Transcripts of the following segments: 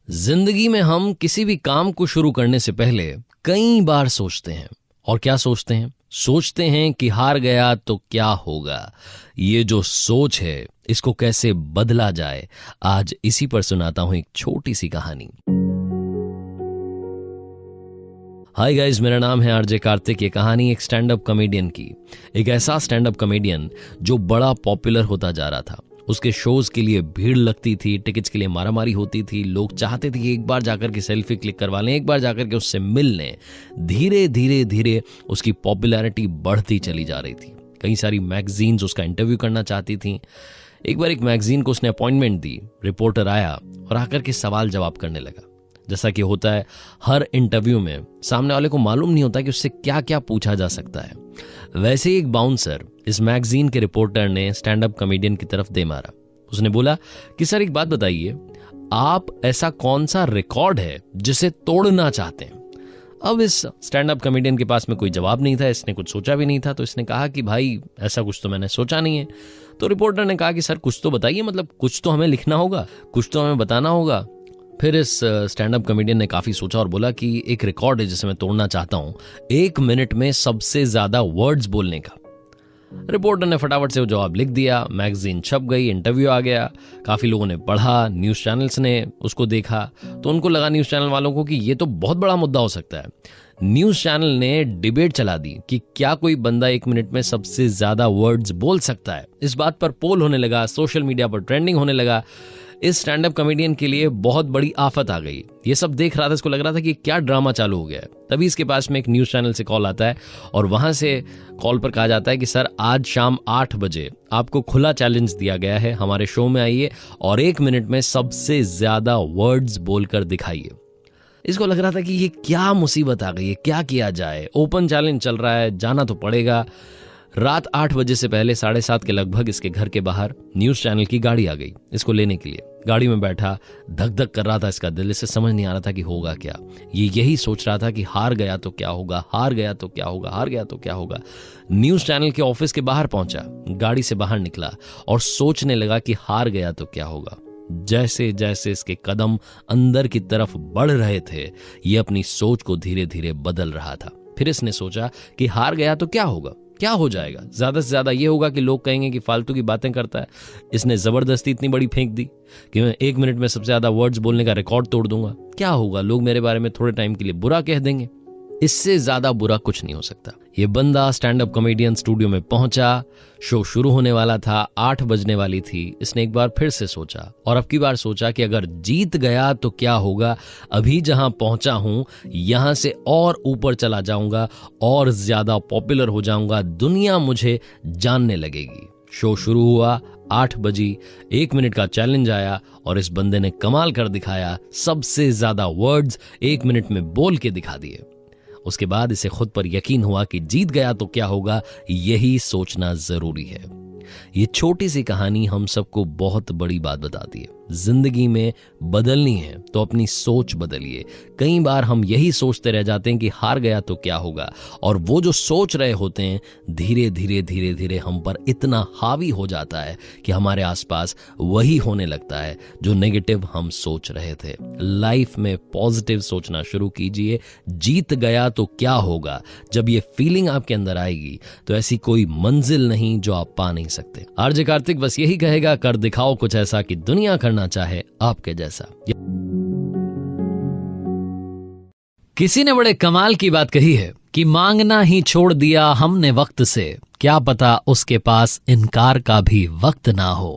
जिंदगी में हम किसी भी काम को शुरू करने से पहले कई बार सोचते हैं। और क्या सोचते हैं? सोचते हैं कि हार गया तो क्या होगा। ये जो सोच है इसको कैसे बदला जाए, आज इसी पर सुनाता हूं एक छोटी सी कहानी। हाय गाइस, मेरा नाम है आरजे कार्तिक। ये कहानी एक स्टैंड अप कॉमेडियन की, एक ऐसा स्टैंड अप कॉमेडियन जो बड़ा पॉपुलर होता जा रहा था। उसके शोज के लिए भीड़ लगती थी, टिकट्स के लिए मारामारी होती थी, लोग चाहते थे कि एक बार जाकर के सेल्फी क्लिक करवा लें, एक बार जाकर के उससे मिल लें। धीरे धीरे धीरे उसकी पॉपुलैरिटी बढ़ती चली जा रही थी। कई सारी मैगजीन्स उसका इंटरव्यू करना चाहती थी। एक बार एक मैगजीन को उसने अपॉइंटमेंट दी, रिपोर्टर आया और आकर के सवाल जवाब करने लगा। जैसा कि होता है हर इंटरव्यू में, सामने वाले को मालूम नहीं होता कि उससे क्या क्या पूछा जा सकता है। वैसे ही एक बाउंसर इस मैगजीन के रिपोर्टर ने स्टैंड अप कॉमेडियन की तरफ दे मारा। उसने बोला कि सर एक बात बताइए, आप ऐसा कौन सा रिकॉर्ड है जिसे तोड़ना चाहते हैं? अब इस स्टैंड अप कॉमेडियन के पास में कोई जवाब नहीं था, इसने कुछ सोचा भी नहीं था। तो इसने कहा कि भाई ऐसा कुछ तो मैंने सोचा नहीं है। तो रिपोर्टर ने कहा कि सर कुछ तो बताइए, मतलब कुछ तो हमें लिखना होगा, कुछ तो हमें बताना होगा। फिर इस स्टैंड अप कॉमेडियन ने काफी सोचा और बोला कि एक रिकॉर्ड है जिसे मैं तोड़ना चाहता हूं, 1 मिनट में सबसे ज्यादा वर्ड्स बोलने का। रिपोर्टर ने फटाफट से वो जवाब लिख दिया, मैगजीन छप गई, इंटरव्यू आ गया, काफी लोगों ने पढ़ा, न्यूज चैनल्स ने उसको देखा। तो उनको लगा, न्यूज चैनल वालों को, कि ये तो बहुत बड़ा मुद्दा हो सकता है। न्यूज चैनल ने डिबेट चला दी कि क्या कोई बंदा 1 मिनट में सबसे ज्यादा वर्ड्स बोल सकता है। इस बात पर पोल होने लगा, सोशल मीडिया पर ट्रेंडिंग होने लगा। इस स्टैंड अप कॉमेडियन के लिए बहुत बड़ी आफत आ गई। ये सब देख रहा था, इसको लग रहा था कि क्या ड्रामा चालू हो गया है। तभी इसके पास में एक न्यूज चैनल से कॉल आता है और वहां से कॉल पर कहा जाता है कि सर आज शाम 8 बजे आपको खुला चैलेंज दिया गया है, हमारे शो में आइए और 1 मिनट में सबसे ज्यादा वर्ड्स बोलकर दिखाइए। इसको लग रहा था कि ये क्या मुसीबत आ गई है, क्या किया जाए। ओपन चैलेंज चल रहा है, जाना तो पड़ेगा। रात 8 बजे से पहले 7:30 के लगभग इसके घर के बाहर न्यूज चैनल की गाड़ी आ गई इसको लेने के लिए। गाड़ी में बैठा, धक धक कर रहा था इसका दिल, इसे समझ नहीं आ रहा था कि होगा क्या। ये यही सोच रहा था कि हार गया तो क्या होगा, हार गया तो क्या होगा, हार गया तो क्या होगा। न्यूज चैनल के ऑफिस के बाहर पहुंचा, गाड़ी से बाहर निकला और सोचने लगा कि हार गया तो क्या होगा। जैसे जैसे इसके कदम अंदर की तरफ बढ़ रहे थे, ये अपनी सोच को धीरे धीरे बदल रहा था। फिर इसने सोचा कि हार गया तो क्या होगा, क्या हो जाएगा? ज्यादा से ज्यादा ये होगा कि लोग कहेंगे कि फालतू की बातें करता है। इसने जबरदस्ती इतनी बड़ी फेंक दी कि मैं 1 मिनट में सबसे ज्यादा वर्ड्स बोलने का रिकॉर्ड तोड़ दूंगा। क्या होगा, लोग मेरे बारे में थोड़े टाइम के लिए बुरा कह देंगे। इससे ज्यादा बुरा कुछ नहीं हो सकता। ये बंदा स्टैंड अप कॉमेडियन स्टूडियो में पहुंचा, शो शुरू होने वाला था, 8 बजने वाली थी। इसने एक बार फिर से सोचा और अब की बार सोचा कि अगर जीत गया तो क्या होगा। अभी जहां पहुंचा हूं यहां से और ऊपर चला जाऊंगा और ज्यादा पॉपुलर हो जाऊंगा, दुनिया मुझे जानने लगेगी। शो शुरू हुआ, 8 बजी, 1 मिनट का चैलेंज आया और इस बंदे ने कमाल कर दिखाया। सबसे ज्यादा वर्ड्स 1 मिनट में बोल के दिखा दिए। उसके बाद इसे खुद पर यकीन हुआ कि जीत गया तो क्या होगा, यही सोचना जरूरी है। ये छोटी सी कहानी हम सबको बहुत बड़ी बात बताती है। जिंदगी में बदलनी है तो अपनी सोच बदलिए। कई बार हम यही सोचते रह जाते हैं कि हार गया तो क्या होगा, और वो जो सोच रहे होते हैं धीरे धीरे धीरे धीरे हम पर इतना हावी हो जाता है कि हमारे आसपास वही होने लगता है जो नेगेटिव हम सोच रहे थे। लाइफ में पॉजिटिव सोचना शुरू कीजिए। जीत गया तो क्या होगा, जब ये फीलिंग आपके अंदर आएगी तो ऐसी कोई मंजिल नहीं जो आप पा नहीं सकते। आरजे कार्तिक बस यही कहेगा, कर दिखाओ कुछ ऐसा कि दुनिया करना चाहे आपके जैसा। किसी ने बड़े कमाल की बात कही है कि मांगना ही छोड़ दिया हमने वक्त से, क्या पता उसके पास इनकार का भी वक्त ना हो।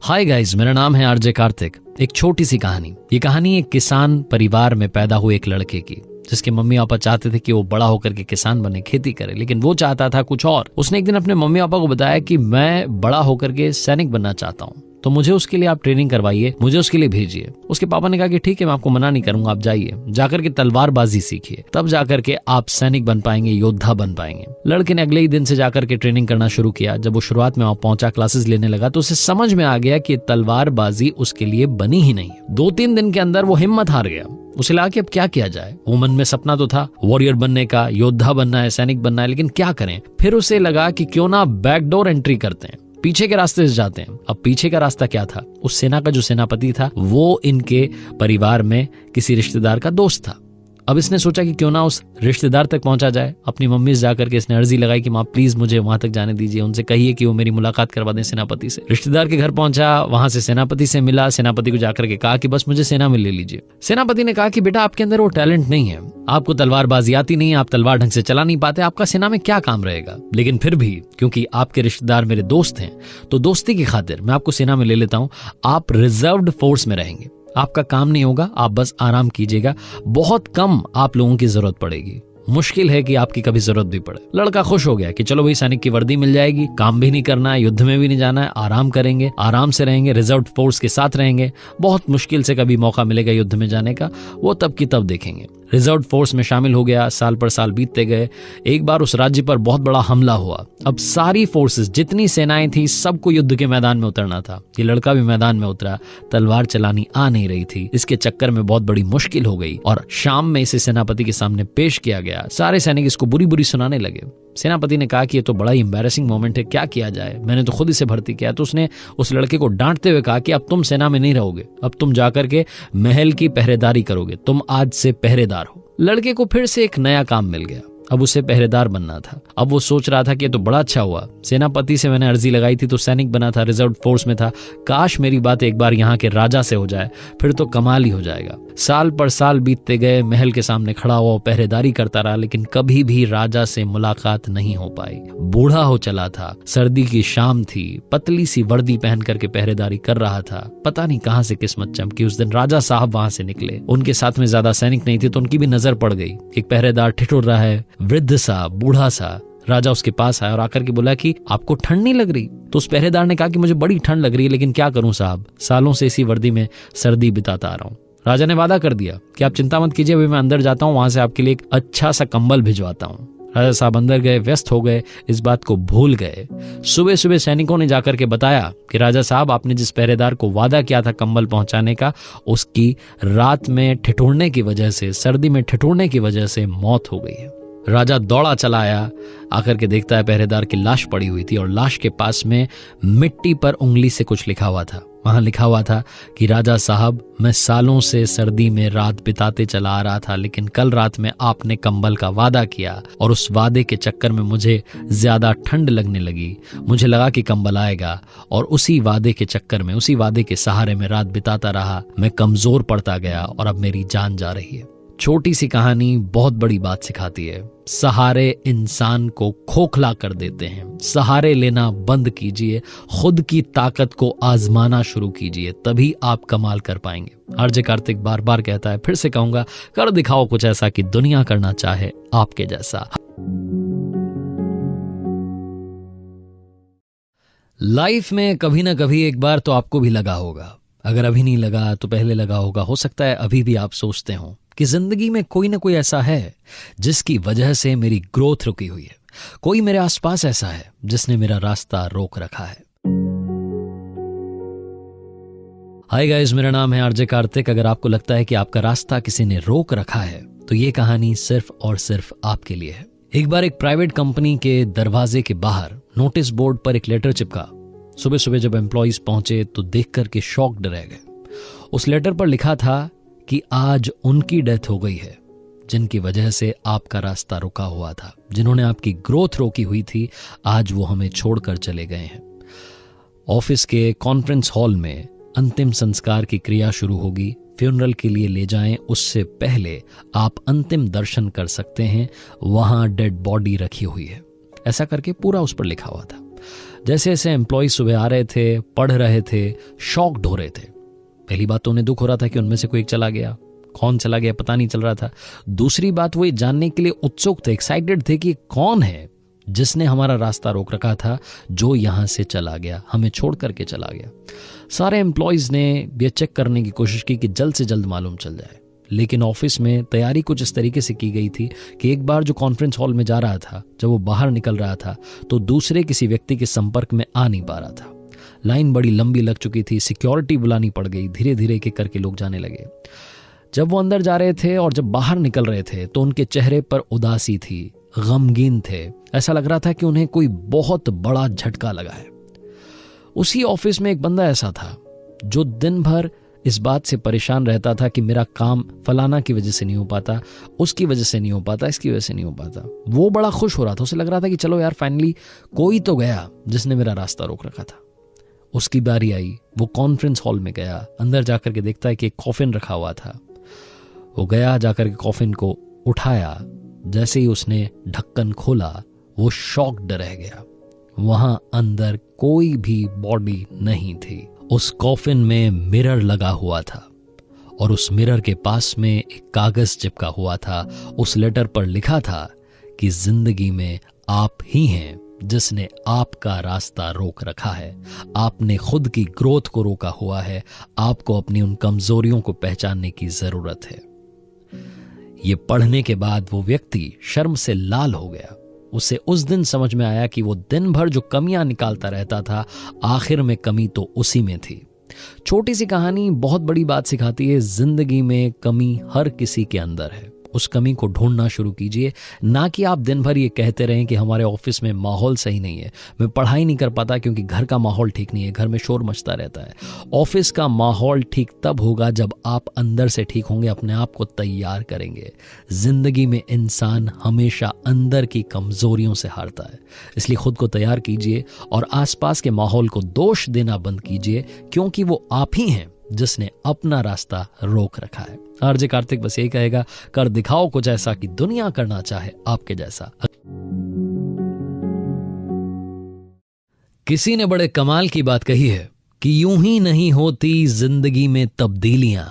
हाय गाइस, मेरा नाम है आरजे कार्तिक। एक छोटी सी कहानी। ये कहानी एक किसान परिवार में पैदा हुए एक लड़के की, जिसके मम्मी पापा चाहते थे कि वो बड़ा होकर के किसान बने, खेती करे, लेकिन वो चाहता था कुछ और। उसने एक दिन अपने मम्मी पापा को बताया कि मैं बड़ा होकर के सैनिक बनना चाहता हूँ, तो मुझे उसके लिए आप ट्रेनिंग करवाइए, मुझे उसके लिए भेजिए। उसके पापा ने कहा कि ठीक है, मैं आपको मना नहीं करूंगा, आप जाइए, जाकर के तलवारबाजी सीखिए, तब जाकर के आप सैनिक बन पाएंगे, योद्धा बन पाएंगे। लड़के ने अगले ही दिन से जाकर के ट्रेनिंग करना शुरू किया। जब वो शुरुआत में वहां पहुंचा, क्लासेस लेने लगा, तो उसे समझ में आ गया कि तलवारबाजी उसके लिए बनी ही नहीं। 2-3 दिन के अंदर वो हिम्मत हार गया। उसे लगा कि अब क्या किया जाए। वो मन में सपना तो था वॉरियर बनने का, योद्धा बनना है, सैनिक बनना है, लेकिन क्या करें। फिर उसे लगा कि क्यों ना बैकडोर एंट्री करते हैं। पीछे के रास्ते से जाते हैं। अब पीछे का रास्ता क्या था? उस सेना का जो सेनापति था वो इनके परिवार में किसी रिश्तेदार का दोस्त था। अब इसने सोचा कि क्यों ना उस रिश्तेदार तक पहुंचा जाए। अपनी मम्मी से जाकर के इसने अर्जी लगाई कि माँ प्लीज मुझे वहां तक जाने दीजिए, उनसे कहिए कि वो मेरी मुलाकात करवा दें सेनापति से। रिश्तेदार के घर पहुंचा, वहां से सेनापति से मिला। सेनापति को जाकर के कहा कि बस मुझे सेना में ले लीजिए। सेनापति ने कहा कि बेटा आपके अंदर वो टैलेंट नहीं है, आपको तलवारबाजी आती नहीं, आप तलवार ढंग से चला नहीं पाते, आपका सेना में क्या काम रहेगा। लेकिन फिर भी क्योंकि आपके रिश्तेदार मेरे दोस्त हैं तो दोस्ती की खातिर मैं आपको सेना में ले लेता हूं। आप रिजर्व्ड फोर्स में रहेंगे, आपका काम नहीं होगा, आप बस आराम कीजिएगा, बहुत कम आप लोगों की जरूरत पड़ेगी, मुश्किल है कि आपकी कभी जरूरत भी पड़े। लड़का खुश हो गया कि चलो भाई सैनिक की वर्दी मिल जाएगी, काम भी नहीं करना है, युद्ध में भी नहीं जाना है, आराम करेंगे, आराम से रहेंगे, रिजर्व फोर्स के साथ रहेंगे, बहुत मुश्किल से कभी मौका मिलेगा युद्ध में जाने का, वो तब की तब देखेंगे। रिजर्व फोर्स में शामिल हो गया। साल पर साल बीतते गए। एक बार उस राज्य पर बहुत बड़ा हमला हुआ। अब सारी फोर्सेस, जितनी सेनाएं थी, सबको युद्ध के मैदान में उतरना था। ये लड़का भी मैदान में उतरा, तलवार चलानी आ नहीं रही थी, इसके चक्कर में बहुत बड़ी मुश्किल हो गई और शाम में इसे सेनापति के सामने पेश किया गया। सारे सैनिक इसको बुरी बुरी सुनाने लगे। सेनापति ने कहा कि ये तो बड़ा ही एम्बैरेसिंग मोमेंट है, क्या किया जाए, मैंने तो खुद इसे भर्ती किया। तो उसने उस लड़के को डांटते हुए कहा कि अब तुम सेना में नहीं रहोगे, अब तुम जाकर के महल की पहरेदारी करोगे, तुम आज से पहरेदार हो। लड़के को फिर से एक नया काम मिल गया। अब उसे पहरेदार बनना था। अब वो सोच रहा था कि ये तो बड़ा अच्छा हुआ, सेनापति से मैंने अर्जी लगाई थी तो सैनिक बना था, रिजर्व फोर्स में था, काश मेरी बात एक बार यहाँ के राजा से हो जाए, फिर तो कमाल ही हो जाएगा। साल पर साल बीतते गए, महल के सामने खड़ा हुआ पहरेदारी करता रहा, लेकिन कभी भी राजा से मुलाकात नहीं हो पाई। बूढ़ा हो चला था, सर्दी की शाम थी, पतली सी वर्दी पहन करके पहरेदारी कर रहा था। पता नहीं कहां से किस्मत चमकी, उस दिन राजा साहब वहां से निकले। उनके साथ में ज्यादा सैनिक नहीं थे तो उनकी भी नजर पड़ गई। एक पहरेदार ठिठुर रहा है, वृद्ध सा, बूढ़ा सा। राजा उसके पास आया और आकर के बोला कि आपको ठंड नहीं लग रही? तो उस पहरेदार ने कहा कि मुझे बड़ी ठंड लग रही है, लेकिन क्या करूं साहब, सालों से इसी वर्दी में सर्दी बिताता आ रहा हूं। राजा ने वादा कर दिया कि आप चिंता मत कीजिए, अभी मैं अंदर जाता हूं, वहां से आपके लिए एक अच्छा सा कंबल भिजवाता हूं। राजा साहब अंदर गए, व्यस्त हो गए, इस बात को भूल गए। सुबह सुबह सैनिकों ने जाकर के बताया कि राजा साहब आपने जिस पहरेदार को वादा किया था कंबल पहुंचाने का, उसकी रात में ठिठुरने की वजह से, सर्दी में ठिठुरने की वजह से मौत हो गई है। राजा दौड़ा चला आया, आकर के देखता है पहरेदार की लाश पड़ी हुई थी और लाश के पास में मिट्टी पर उंगली से कुछ लिखा हुआ था। वहां लिखा हुआ था कि राजा साहब, मैं सालों से सर्दी में रात बिताते चला आ रहा था, लेकिन कल रात में आपने कंबल का वादा किया और उस वादे के चक्कर में मुझे ज्यादा ठंड लगने लगी। मुझे लगा कि कंबल आएगा और उसी वादे के चक्कर में, उसी वादे के सहारे में रात बिताता रहा। मैं कमजोर पड़ता गया और अब मेरी जान जा रही है। छोटी सी कहानी बहुत बड़ी बात सिखाती है। सहारे इंसान को खोखला कर देते हैं। सहारे लेना बंद कीजिए, खुद की ताकत को आजमाना शुरू कीजिए, तभी आप कमाल कर पाएंगे। आरजे कार्तिक बार बार कहता है, फिर से कहूंगा, कर दिखाओ कुछ ऐसा कि दुनिया करना चाहे आपके जैसा। लाइफ में कभी ना कभी एक बार तो आपको भी लगा होगा, अगर अभी नहीं लगा तो पहले लगा होगा, हो सकता है अभी भी आप सोचते हो कि जिंदगी में कोई ना कोई ऐसा है जिसकी वजह से मेरी ग्रोथ रुकी हुई है, कोई मेरे आसपास ऐसा है जिसने मेरा रास्ता रोक रखा है। हाय गाइस, मेरा नाम है आरजे कार्तिक। अगर आपको लगता है कि आपका रास्ता किसी ने रोक रखा है तो ये कहानी सिर्फ और सिर्फ आपके लिए है। एक बार एक प्राइवेट कंपनी के दरवाजे के बाहर नोटिस बोर्ड पर एक लेटर चिपका। सुबह सुबह जब एम्प्लॉइज पहुंचे तो देख करके शॉक्ड रह गए। उस लेटर पर लिखा था कि आज उनकी डेथ हो गई है जिनकी वजह से आपका रास्ता रुका हुआ था, जिन्होंने आपकी ग्रोथ रोकी हुई थी, आज वो हमें छोड़कर चले गए हैं। ऑफिस के कॉन्फ्रेंस हॉल में अंतिम संस्कार की क्रिया शुरू होगी। फ्यूनरल के लिए ले जाएं उससे पहले आप अंतिम दर्शन कर सकते हैं, वहां डेड बॉडी रखी हुई है। ऐसा करके पूरा उस पर लिखा हुआ था। जैसे जैसे एम्प्लॉय सुबह आ रहे थे, पढ़ रहे थे, शॉक्ड हो रहे थे। पहली बात तो उन्हें दुख हो रहा था कि उनमें से कोई एक चला गया, कौन चला गया पता नहीं चल रहा था। दूसरी बात, वो ये जानने के लिए उत्सुक थे, एक्साइटेड थे कि कौन है जिसने हमारा रास्ता रोक रखा था, जो यहां से चला गया, हमें छोड़ करके चला गया। सारे एम्प्लॉयज ने ये चेक करने की कोशिश की कि जल्द से जल्द मालूम चल जाए, लेकिन ऑफिस में तैयारी कुछ इस तरीके से की गई थी कि एक बार जो कॉन्फ्रेंस हॉल में जा रहा था, जब वो बाहर निकल रहा था तो दूसरे किसी व्यक्ति के संपर्क में आ नहीं पा रहा था। लाइन बड़ी लंबी लग चुकी थी, सिक्योरिटी बुलानी पड़ गई, धीरे धीरे एक एक करके लोग जाने लगे। जब वो अंदर जा रहे थे और जब बाहर निकल रहे थे तो उनके चेहरे पर उदासी थी, गमगीन थे। ऐसा लग रहा था कि उन्हें कोई बहुत बड़ा झटका लगा है। उसी ऑफिस में एक बंदा ऐसा था जो दिन भर इस बात से परेशान रहता था कि मेरा काम फलाना की वजह से नहीं हो पाता, उसकी वजह से नहीं हो पाता, इसकी वजह से नहीं हो पाता। वो बड़ा खुश हो रहा था, उसे लग रहा था कि चलो यार फाइनली कोई तो गया जिसने मेरा रास्ता रोक रखा था। उसकी बारी आई, वो कॉन्फ्रेंस हॉल में गया, अंदर जाकर के देखता है कि एक कॉफिन रखा हुआ था। वो गया, जाकर के कॉफिन को उठाया, जैसे ही उसने ढक्कन खोला वो शॉक्ड रह गया। वहां अंदर कोई भी बॉडी नहीं थी। उस कॉफिन में मिरर लगा हुआ था और उस मिरर के पास में एक कागज चिपका हुआ था। उस लेटर पर लिखा था कि जिंदगी में आप ही हैं जिसने आपका रास्ता रोक रखा है, आपने खुद की ग्रोथ को रोका हुआ है, आपको अपनी उन कमजोरियों को पहचानने की जरूरत है। ये पढ़ने के बाद वो व्यक्ति शर्म से लाल हो गया। उसे उस दिन समझ में आया कि वो दिन भर जो कमियां निकालता रहता था, आखिर में कमी तो उसी में थी। छोटी सी कहानी बहुत बड़ी बात सिखाती है। जिंदगी में कमी हर किसी के अंदर है, उस कमी को ढूंढना शुरू कीजिए। ना कि आप दिन भर ये कहते रहें कि हमारे ऑफिस में माहौल सही नहीं है, मैं पढ़ाई नहीं कर पाता क्योंकि घर का माहौल ठीक नहीं है, घर में शोर मचता रहता है। ऑफिस का माहौल ठीक तब होगा जब आप अंदर से ठीक होंगे, अपने आप को तैयार करेंगे। जिंदगी में इंसान हमेशा अंदर की कमजोरियों से हारता है, इसलिए खुद को तैयार कीजिए और आसपास के माहौल को दोष देना बंद कीजिए, क्योंकि वो आप ही हैं जिसने अपना रास्ता रोक रखा है। आरजे कार्तिक बस यही कहेगा, कर दिखाओ कुछ ऐसा कि दुनिया करना चाहे आपके जैसा। किसी ने बड़े कमाल की बात कही है कि यूं ही नहीं होती जिंदगी में तब्दीलियां,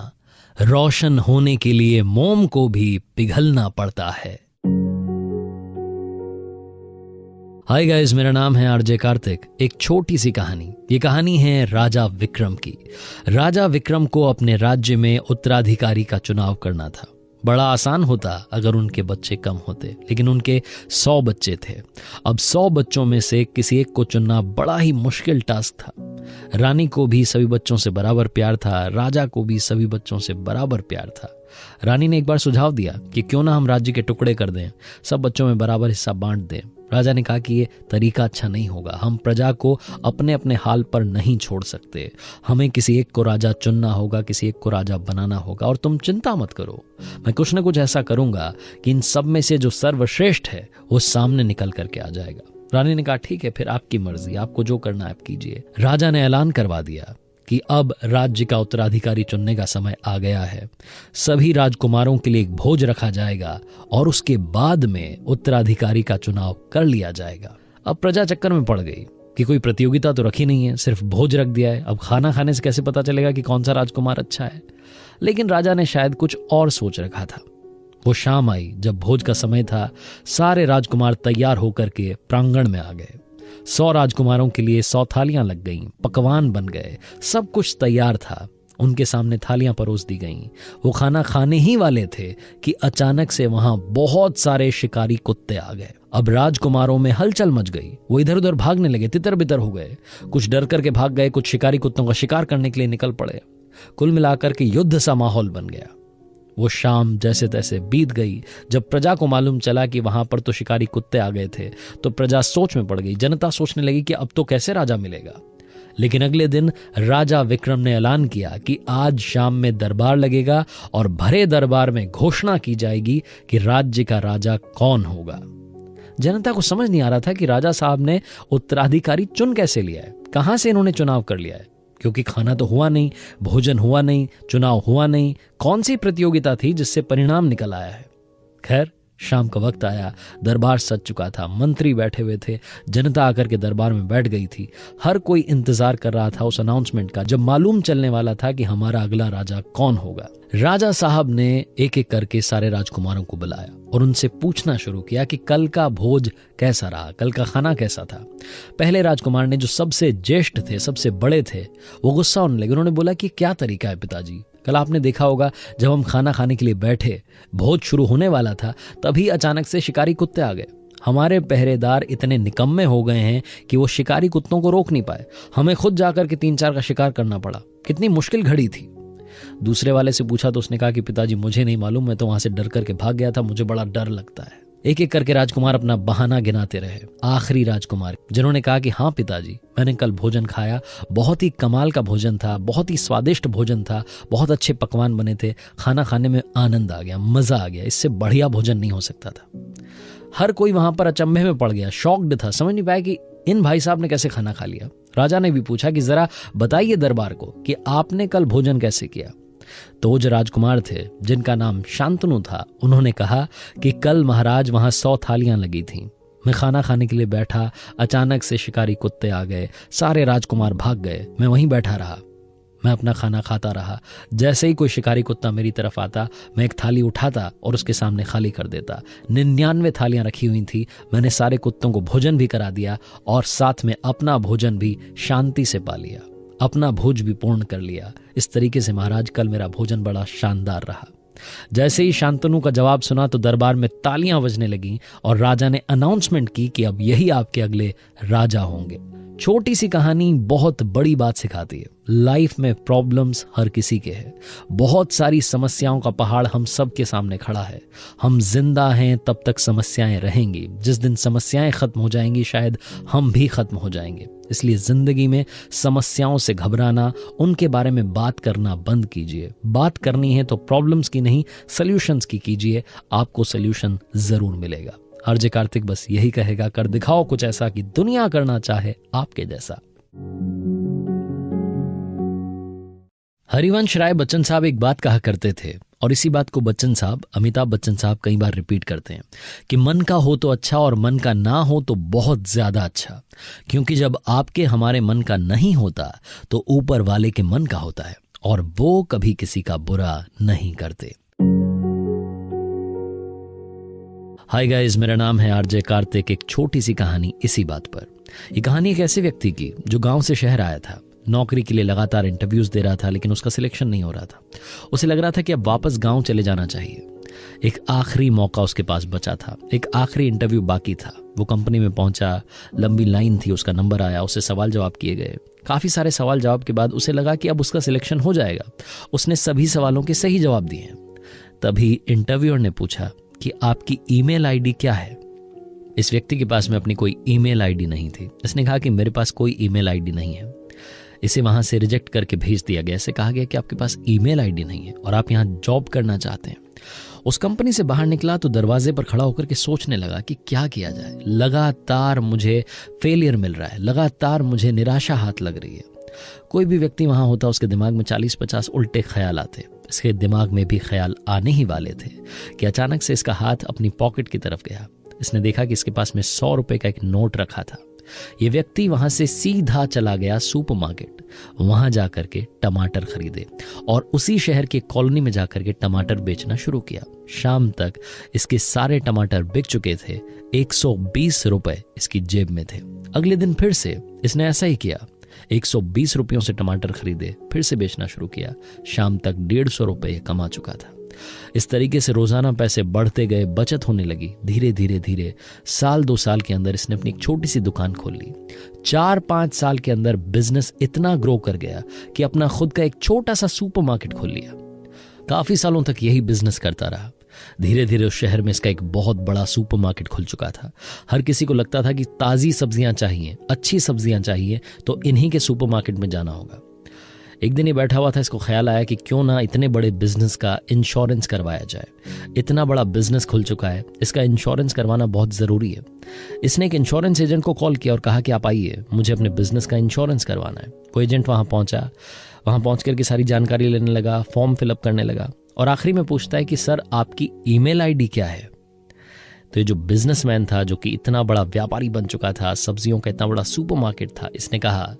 रोशन होने के लिए मोम को भी पिघलना पड़ता है। हाय गाइस, मेरा नाम है आरजे कार्तिक। एक छोटी सी कहानी। ये कहानी है राजा विक्रम की। राजा विक्रम को अपने राज्य में उत्तराधिकारी का चुनाव करना था। बड़ा आसान होता अगर उनके बच्चे कम होते, लेकिन उनके 100 बच्चे थे। अब 100 बच्चों में से किसी एक को चुनना बड़ा ही मुश्किल टास्क था। रानी को भी सभी बच्चों से बराबर प्यार था, राजा को भी सभी बच्चों से बराबर प्यार था। रानी ने एक बार सुझाव दिया कि क्यों ना हम राज्य के टुकड़े कर दें, सब बच्चों में बराबर हिस्सा बांट दें। राजा ने कहा कि ये तरीका अच्छा नहीं होगा, हम प्रजा को अपने अपने हाल पर नहीं छोड़ सकते, हमें किसी एक को राजा चुनना होगा, किसी एक को राजा बनाना होगा। और तुम चिंता मत करो, मैं कुछ न कुछ ऐसा करूंगा कि इन सब में से जो सर्वश्रेष्ठ है वो सामने निकल करके आ जाएगा। रानी ने कहा ठीक है, फिर आपकी मर्जी, आपको जो करना है आप कीजिए। राजा ने ऐलान करवा दिया कि अब राज्य का उत्तराधिकारी चुनने का समय आ गया है। सभी राजकुमारों के लिए एक भोज रखा जाएगा और उसके बाद में उत्तराधिकारी का चुनाव कर लिया जाएगा। अब प्रजा चक्कर में पड़ गई कि कोई प्रतियोगिता तो रखी नहीं है, सिर्फ भोज रख दिया है। अब खाना खाने से कैसे पता चलेगा कि कौन सा राजकुमार अच्छा है? लेकिन राजा ने शायद कुछ और सोच रखा था। वो शाम आई, जब भोज का समय था, सारे राजकुमार तैयार होकर के प्रांगण में आ गए। 100 राजकुमारों के लिए 100 थालियां लग गईं, पकवान बन गए, सब कुछ तैयार था। उनके सामने थालियां परोस दी गईं। वो खाना खाने ही वाले थे कि अचानक से वहां बहुत सारे शिकारी कुत्ते आ गए। अब राजकुमारों में हलचल मच गई, वो इधर उधर भागने लगे, तितर बितर हो गए। कुछ डर करके भाग गए, कुछ शिकारी कुत्तों का शिकार करने के लिए निकल पड़े। कुल मिलाकर के युद्ध सा माहौल बन गया। वो शाम जैसे तैसे बीत गई। जब प्रजा को मालूम चला कि वहां पर तो शिकारी कुत्ते आ गए थे, तो प्रजा सोच में पड़ गई। जनता सोचने लगी कि अब तो कैसे राजा मिलेगा। लेकिन अगले दिन राजा विक्रम ने ऐलान किया कि आज शाम में दरबार लगेगा और भरे दरबार में घोषणा की जाएगी कि राज्य का राजा कौन होगा। जनता को समझ नहीं आ रहा था कि राजा साहब ने उत्तराधिकारी चुन कैसे लिया है, कहां से इन्होंने चुनाव कर लिया है, क्योंकि खाना तो हुआ नहीं, भोजन हुआ नहीं, चुनाव हुआ नहीं। कौन सी प्रतियोगिता थी जिससे परिणाम निकल आया है? खैर, शाम का वक्त आया, दरबार सज चुका था, मंत्री बैठे हुए थे, जनता आकर के दरबार में बैठ गई थी। हर कोई इंतजार कर रहा था उस अनाउंसमेंट का, जब मालूम चलने वाला था कि हमारा अगला राजा कौन होगा। राजा साहब ने एक एक करके सारे राजकुमारों को बुलाया और उनसे पूछना शुरू किया कि कल का भोज कैसा रहा, कल का खाना कैसा था। पहले राजकुमार ने, जो सबसे ज्येष्ठ थे, सबसे बड़े थे, वो गुस्सा होने लगे। उन्होंने बोला कि क्या तरीका है पिताजी, कल आपने देखा होगा जब हम खाना खाने के लिए बैठे, भोज शुरू होने वाला था, तभी अचानक से शिकारी कुत्ते आ गए। हमारे पहरेदार इतने निकम्मे हो गए हैं कि वो शिकारी कुत्तों को रोक नहीं पाए, हमें खुद जाकर के 3-4 का शिकार करना पड़ा। कितनी मुश्किल घड़ी थी। दूसरे वाले से पूछा तो उसने कहा कि पिताजी मुझे नहीं मालूम, मैं तो वहां से डर करके भाग गया था, मुझे बड़ा डर लगता है। एक एक करके राजकुमार अपना बहाना गिनाते रहे। आखिरी राजकुमार जिन्होंने कहा कि हाँ पिताजी, मैंने कल भोजन खाया, बहुत ही कमाल का भोजन था, बहुत ही स्वादिष्ट भोजन था, बहुत अच्छे पकवान बने थे, खाना खाने में आनंद आ गया, मजा आ गया, इससे बढ़िया भोजन नहीं हो सकता था। हर कोई वहां पर अचंभे में पड़ गया, शॉक्ड था, समझ नहीं पाया कि इन भाई साहब ने कैसे खाना खा लिया। राजा ने भी पूछा कि जरा बताइए दरबार को कि आपने कल भोजन कैसे किया। तो वो जो राजकुमार थे जिनका नाम शांतनु था, उन्होंने कहा कि कल महाराज वहां 100 थालियां लगी थीं। मैं खाना खाने के लिए बैठा, अचानक से शिकारी कुत्ते आ गए, सारे राजकुमार भाग गए, मैं वहीं बैठा रहा, मैं अपना खाना खाता रहा। जैसे ही कोई शिकारी कुत्ता मेरी तरफ आता, मैं एक थाली उठाता और उसके सामने खाली कर देता। 99 थालियां रखी हुई थी, मैंने सारे कुत्तों को भोजन भी करा दिया और साथ में अपना भोजन भी शांति से पा लिया, अपना भोज भी पूर्ण कर लिया। इस तरीके से महाराज कल मेरा भोजन बड़ा शानदार रहा। जैसे ही शांतनु का जवाब सुना तो दरबार में तालियां बजने लगीं और राजा ने अनाउंसमेंट की कि अब यही आपके अगले राजा होंगे। छोटी सी कहानी बहुत बड़ी बात सिखाती है। लाइफ में प्रॉब्लम्स हर किसी के हैं, बहुत सारी समस्याओं का पहाड़ हम सब के सामने खड़ा है। हम जिंदा हैं तब तक समस्याएं रहेंगी, जिस दिन समस्याएं खत्म हो जाएंगी शायद हम भी खत्म हो जाएंगे। इसलिए जिंदगी में समस्याओं से घबराना, उनके बारे में बात करना बंद कीजिए। बात करनी है तो प्रॉब्लम्स की नहीं, सॉल्यूशंस की कीजिए, आपको सॉल्यूशन जरूर मिलेगा। आरजे कार्तिक बस यही कहेगा, कर दिखाओ कुछ ऐसा कि दुनिया करना चाहे आपके जैसा। हरिवंश राय बच्चन साहब एक बात कहा करते थे और इसी बात को बच्चन साहब, अमिताभ बच्चन साहब कई बार रिपीट करते हैं कि मन का हो तो अच्छा और मन का ना हो तो बहुत ज्यादा अच्छा, क्योंकि जब आपके हमारे मन का नहीं होता तो ऊपर वाले के मन का होता है और वो कभी किसी का बुरा नहीं करते। हाय गाइस, मेरा नाम है आरजे कार्तिक। एक छोटी सी कहानी इसी बात पर। ये कहानी एक ऐसे व्यक्ति की जो गांव से शहर आया था, नौकरी के लिए लगातार इंटरव्यूज दे रहा था लेकिन उसका सिलेक्शन नहीं हो रहा था। उसे लग रहा था कि अब वापस गांव चले जाना चाहिए। एक आखिरी मौका उसके पास बचा था, एक आखिरी इंटरव्यू बाकी था। वो कंपनी में पहुंचा, लंबी लाइन थी, उसका नंबर आया, उससे सवाल जवाब किए गए। काफी सारे सवाल जवाब के बाद उसे लगा कि अब उसका सिलेक्शन हो जाएगा। उसने सभी सवालों के सही जवाब दिए। तभी इंटरव्यूअर ने पूछा कि आपकी ईमेल आईडी क्या है। इस व्यक्ति के पास में अपनी कोई ईमेल आईडी नहीं थी। इसने कहा कि मेरे पास कोई ईमेल आईडी नहीं है। इसे वहां से रिजेक्ट करके भेज दिया गया। इसे कहा गया कि आपके पास ईमेल आईडी नहीं है और आप यहां जॉब करना चाहते हैं। उस कंपनी से बाहर निकला तो दरवाजे पर खड़ा होकर के सोचने लगा कि क्या किया जाए। लगातार मुझे फेलियर मिल रहा है, लगातार मुझे निराशा हाथ लग रही है। कोई भी व्यक्ति वहां होता उसके दिमाग में 40-50 उल्टे ख्याल आते। इसके दिमाग में भी ख्याल आने ही वाले थे कि अचानक से इसका हाथ अपनी पॉकेट की तरफ गया। इसने देखा कि इसके पास में 100 रुपए का एक नोट रखा था। ये व्यक्ति वहां से सीधा चला गया सुपरमार्केट। वहां जाकर के टमाटर खरीदे और उसी शहर के कॉलोनी में जाकर के टमाटर बेचना शुरू किया। शाम तक इसके सारे टमाटर बिक चुके थे। 120 रुपए इसकी जेब में थे। अगले दिन फिर से इसने ऐसा ही किया। 120 रुपयों से टमाटर खरीदे, फिर से बेचना शुरू किया। शाम तक 150 रुपए कमा चुका था। इस तरीके से रोजाना पैसे बढ़ते गए, बचत होने लगी। धीरे धीरे धीरे साल 2 साल के अंदर इसने अपनी एक छोटी सी दुकान खोल ली। 4-5 साल के अंदर बिजनेस इतना ग्रो कर गया कि अपना खुद का एक छोटा सा सुपरमार्केट खोल लिया। काफी सालों तक यही बिजनेस करता रहा। धीरे धीरे उस शहर में इसका एक बहुत बड़ा सुपरमार्केट खुल चुका था। हर किसी को लगता था कि ताजी सब्जियां चाहिए, अच्छी सब्जियां चाहिए तो इन्हीं के सुपरमार्केट में जाना होगा। एक दिन ये बैठा हुआ था, इसको ख्याल आया कि क्यों ना इतने बड़े बिजनेस का इंश्योरेंस करवाया जाए। इतना बड़ा बिजनेस खुल चुका है, इसका इंश्योरेंस करवाना बहुत ज़रूरी है। इसने एक इंश्योरेंस एजेंट को कॉल किया और कहा कि आप आइए, मुझे अपने बिजनेस का इंश्योरेंस करवाना है। वो एजेंट वहाँ पहुँचा। वहाँ पहुँच करके सारी जानकारी लेने लगा, फॉर्म फिलअप करने लगा और आखिरी में पूछता है कि सर आपकी ईमेल आईडी क्या है। तो ये जो बिजनेसमैन था, जो कि इतना बड़ा व्यापारी बन चुका था, सब्जियों का इतना बड़ा सुपरमार्केट था, इसने कहा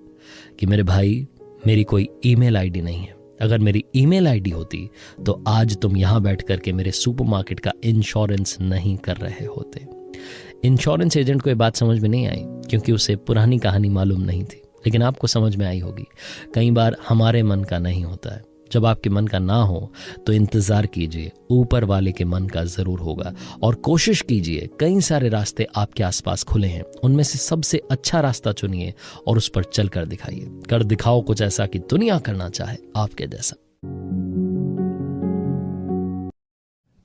कि मेरे भाई मेरी कोई ईमेल आईडी नहीं है। अगर मेरी ईमेल आईडी होती तो आज तुम यहां बैठ करके मेरे सुपरमार्केट का इंश्योरेंस नहीं कर रहे होते। इंश्योरेंस एजेंट को ये बात समझ में नहीं आई क्योंकि उसे पुरानी कहानी मालूम नहीं थी, लेकिन आपको समझ में आई होगी। कई बार हमारे मन का नहीं होता है। जब आपके मन का ना हो तो इंतजार कीजिए, ऊपर वाले के मन का जरूर होगा। और कोशिश कीजिए, कई सारे रास्ते आपके आसपास खुले हैं, उनमें से सबसे अच्छा रास्ता चुनिए और उस पर चल कर दिखाइए। कर दिखाओ कुछ ऐसा कि दुनिया करना चाहे आपके जैसा।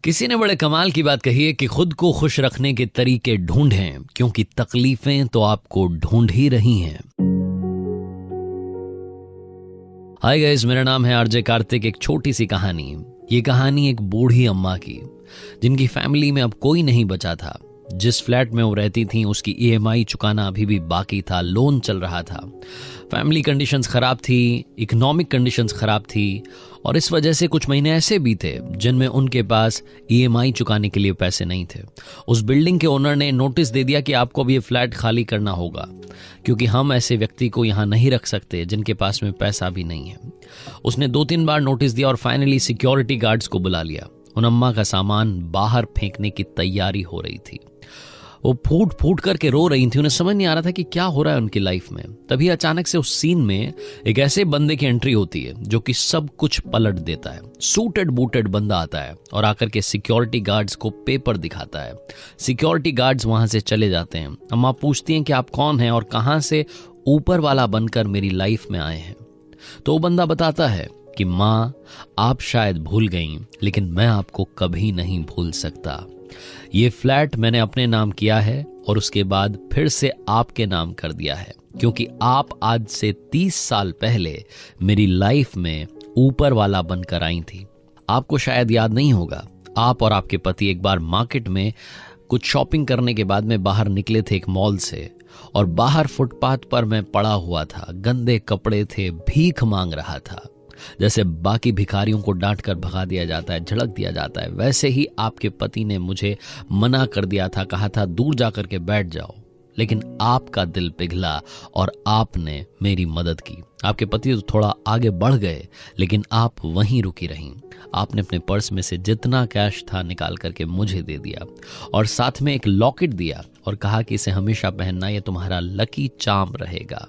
किसी ने बड़े कमाल की बात कही है कि खुद को खुश रखने के तरीके ढूंढें, क्योंकि तकलीफें तो आपको ढूंढ ही रही हैं। हाय गाइस, मेरा नाम है आरजे कार्तिक। एक छोटी सी कहानी। ये कहानी एक बूढ़ी अम्मा की, जिनकी फैमिली में अब कोई नहीं बचा था। जिस फ्लैट में वो रहती थी उसकी EMI चुकाना अभी भी बाकी था, लोन चल रहा था। फैमिली कंडीशंस खराब थी, इकोनॉमिक कंडीशंस खराब थी, और इस वजह से कुछ महीने ऐसे भी थे जिनमें उनके पास EMI चुकाने के लिए पैसे नहीं थे। उस बिल्डिंग के ओनर ने नोटिस दे दिया कि आपको अब ये फ्लैट खाली करना होगा, क्योंकि हम ऐसे व्यक्ति को यहाँ नहीं रख सकते जिनके पास में पैसा भी नहीं है। उसने 2-3 बार नोटिस दिया और फाइनली सिक्योरिटी गार्ड्स को बुला लिया। उन अम्मा का सामान बाहर फेंकने की तैयारी हो रही थी। वो फूट फूट करके रो रही थी। उन्हें समझ नहीं आ रहा था कि क्या हो रहा है उनकी लाइफ में। तभी अचानक से उस सीन में एक ऐसे बंदे की एंट्री होती है जो कि सब कुछ पलट देता है। सूटेड बूटेड बंदा आता है और आकर के सिक्योरिटी गार्ड्स को पेपर दिखाता है। सिक्योरिटी गार्ड्स वहां से चले जाते हैं। अम्मा पूछती हैं कि आप कौन हैं और कहां से ऊपर वाला बनकर मेरी लाइफ में आए हैं। तो वो बंदा बताता है कि माँ, आप शायद भूल गई, लेकिन मैं आपको कभी नहीं भूल सकता। ये फ्लैट मैंने अपने नाम किया है और उसके बाद फिर से आपके नाम कर दिया है, क्योंकि आप आज से 30 साल पहले मेरी लाइफ में ऊपर वाला बनकर आई थी। आपको शायद याद नहीं होगा, आप और आपके पति एक बार मार्केट में कुछ शॉपिंग करने के बाद में बाहर निकले थे एक मॉल से, और बाहर फुटपाथ पर मैं पड़ा हुआ था। गंदे कपड़े थे, भीख मांग रहा था। जैसे बाकी भिखारियों को डांट कर भगा दिया जाता है, झड़क दिया जाता है, वैसे ही आपके पति ने मुझे मना कर दिया था, कहा था दूर जाकर के बैठ जाओ। लेकिन आपका दिल पिघला और आपने मेरी मदद की। आपके पति तो थोड़ा आगे बढ़ गए, लेकिन आप वहीं रुकी रहीं। आपने अपने पर्स में से जितना कैश था निकाल करके मुझे दे दिया, और साथ में एक लॉकेट दिया और कहा कि इसे हमेशा पहनना, ये तुम्हारा लकी चार्म रहेगा।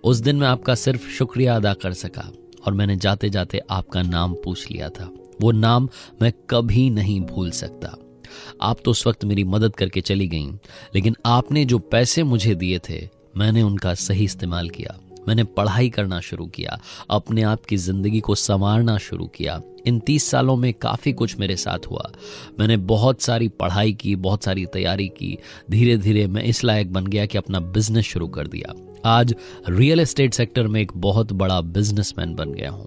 उस दिन मैं आपका सिर्फ शुक्रिया अदा कर सका, और मैंने जाते जाते आपका नाम पूछ लिया था। वो नाम मैं कभी नहीं भूल सकता। आप तो उस वक्त मेरी मदद करके चली गईं, लेकिन आपने जो पैसे मुझे दिए थे मैंने उनका सही इस्तेमाल किया। मैंने पढ़ाई करना शुरू किया, अपने आप की जिंदगी को संवारना शुरू किया। इन 30 सालों में काफ़ी कुछ मेरे साथ हुआ। मैंने बहुत सारी पढ़ाई की, बहुत सारी तैयारी की। धीरे धीरे मैं इस लायक बन गया कि अपना बिजनेस शुरू कर दिया। आज रियल एस्टेट सेक्टर में एक बहुत बड़ा बिजनेसमैन बन गया हूँ।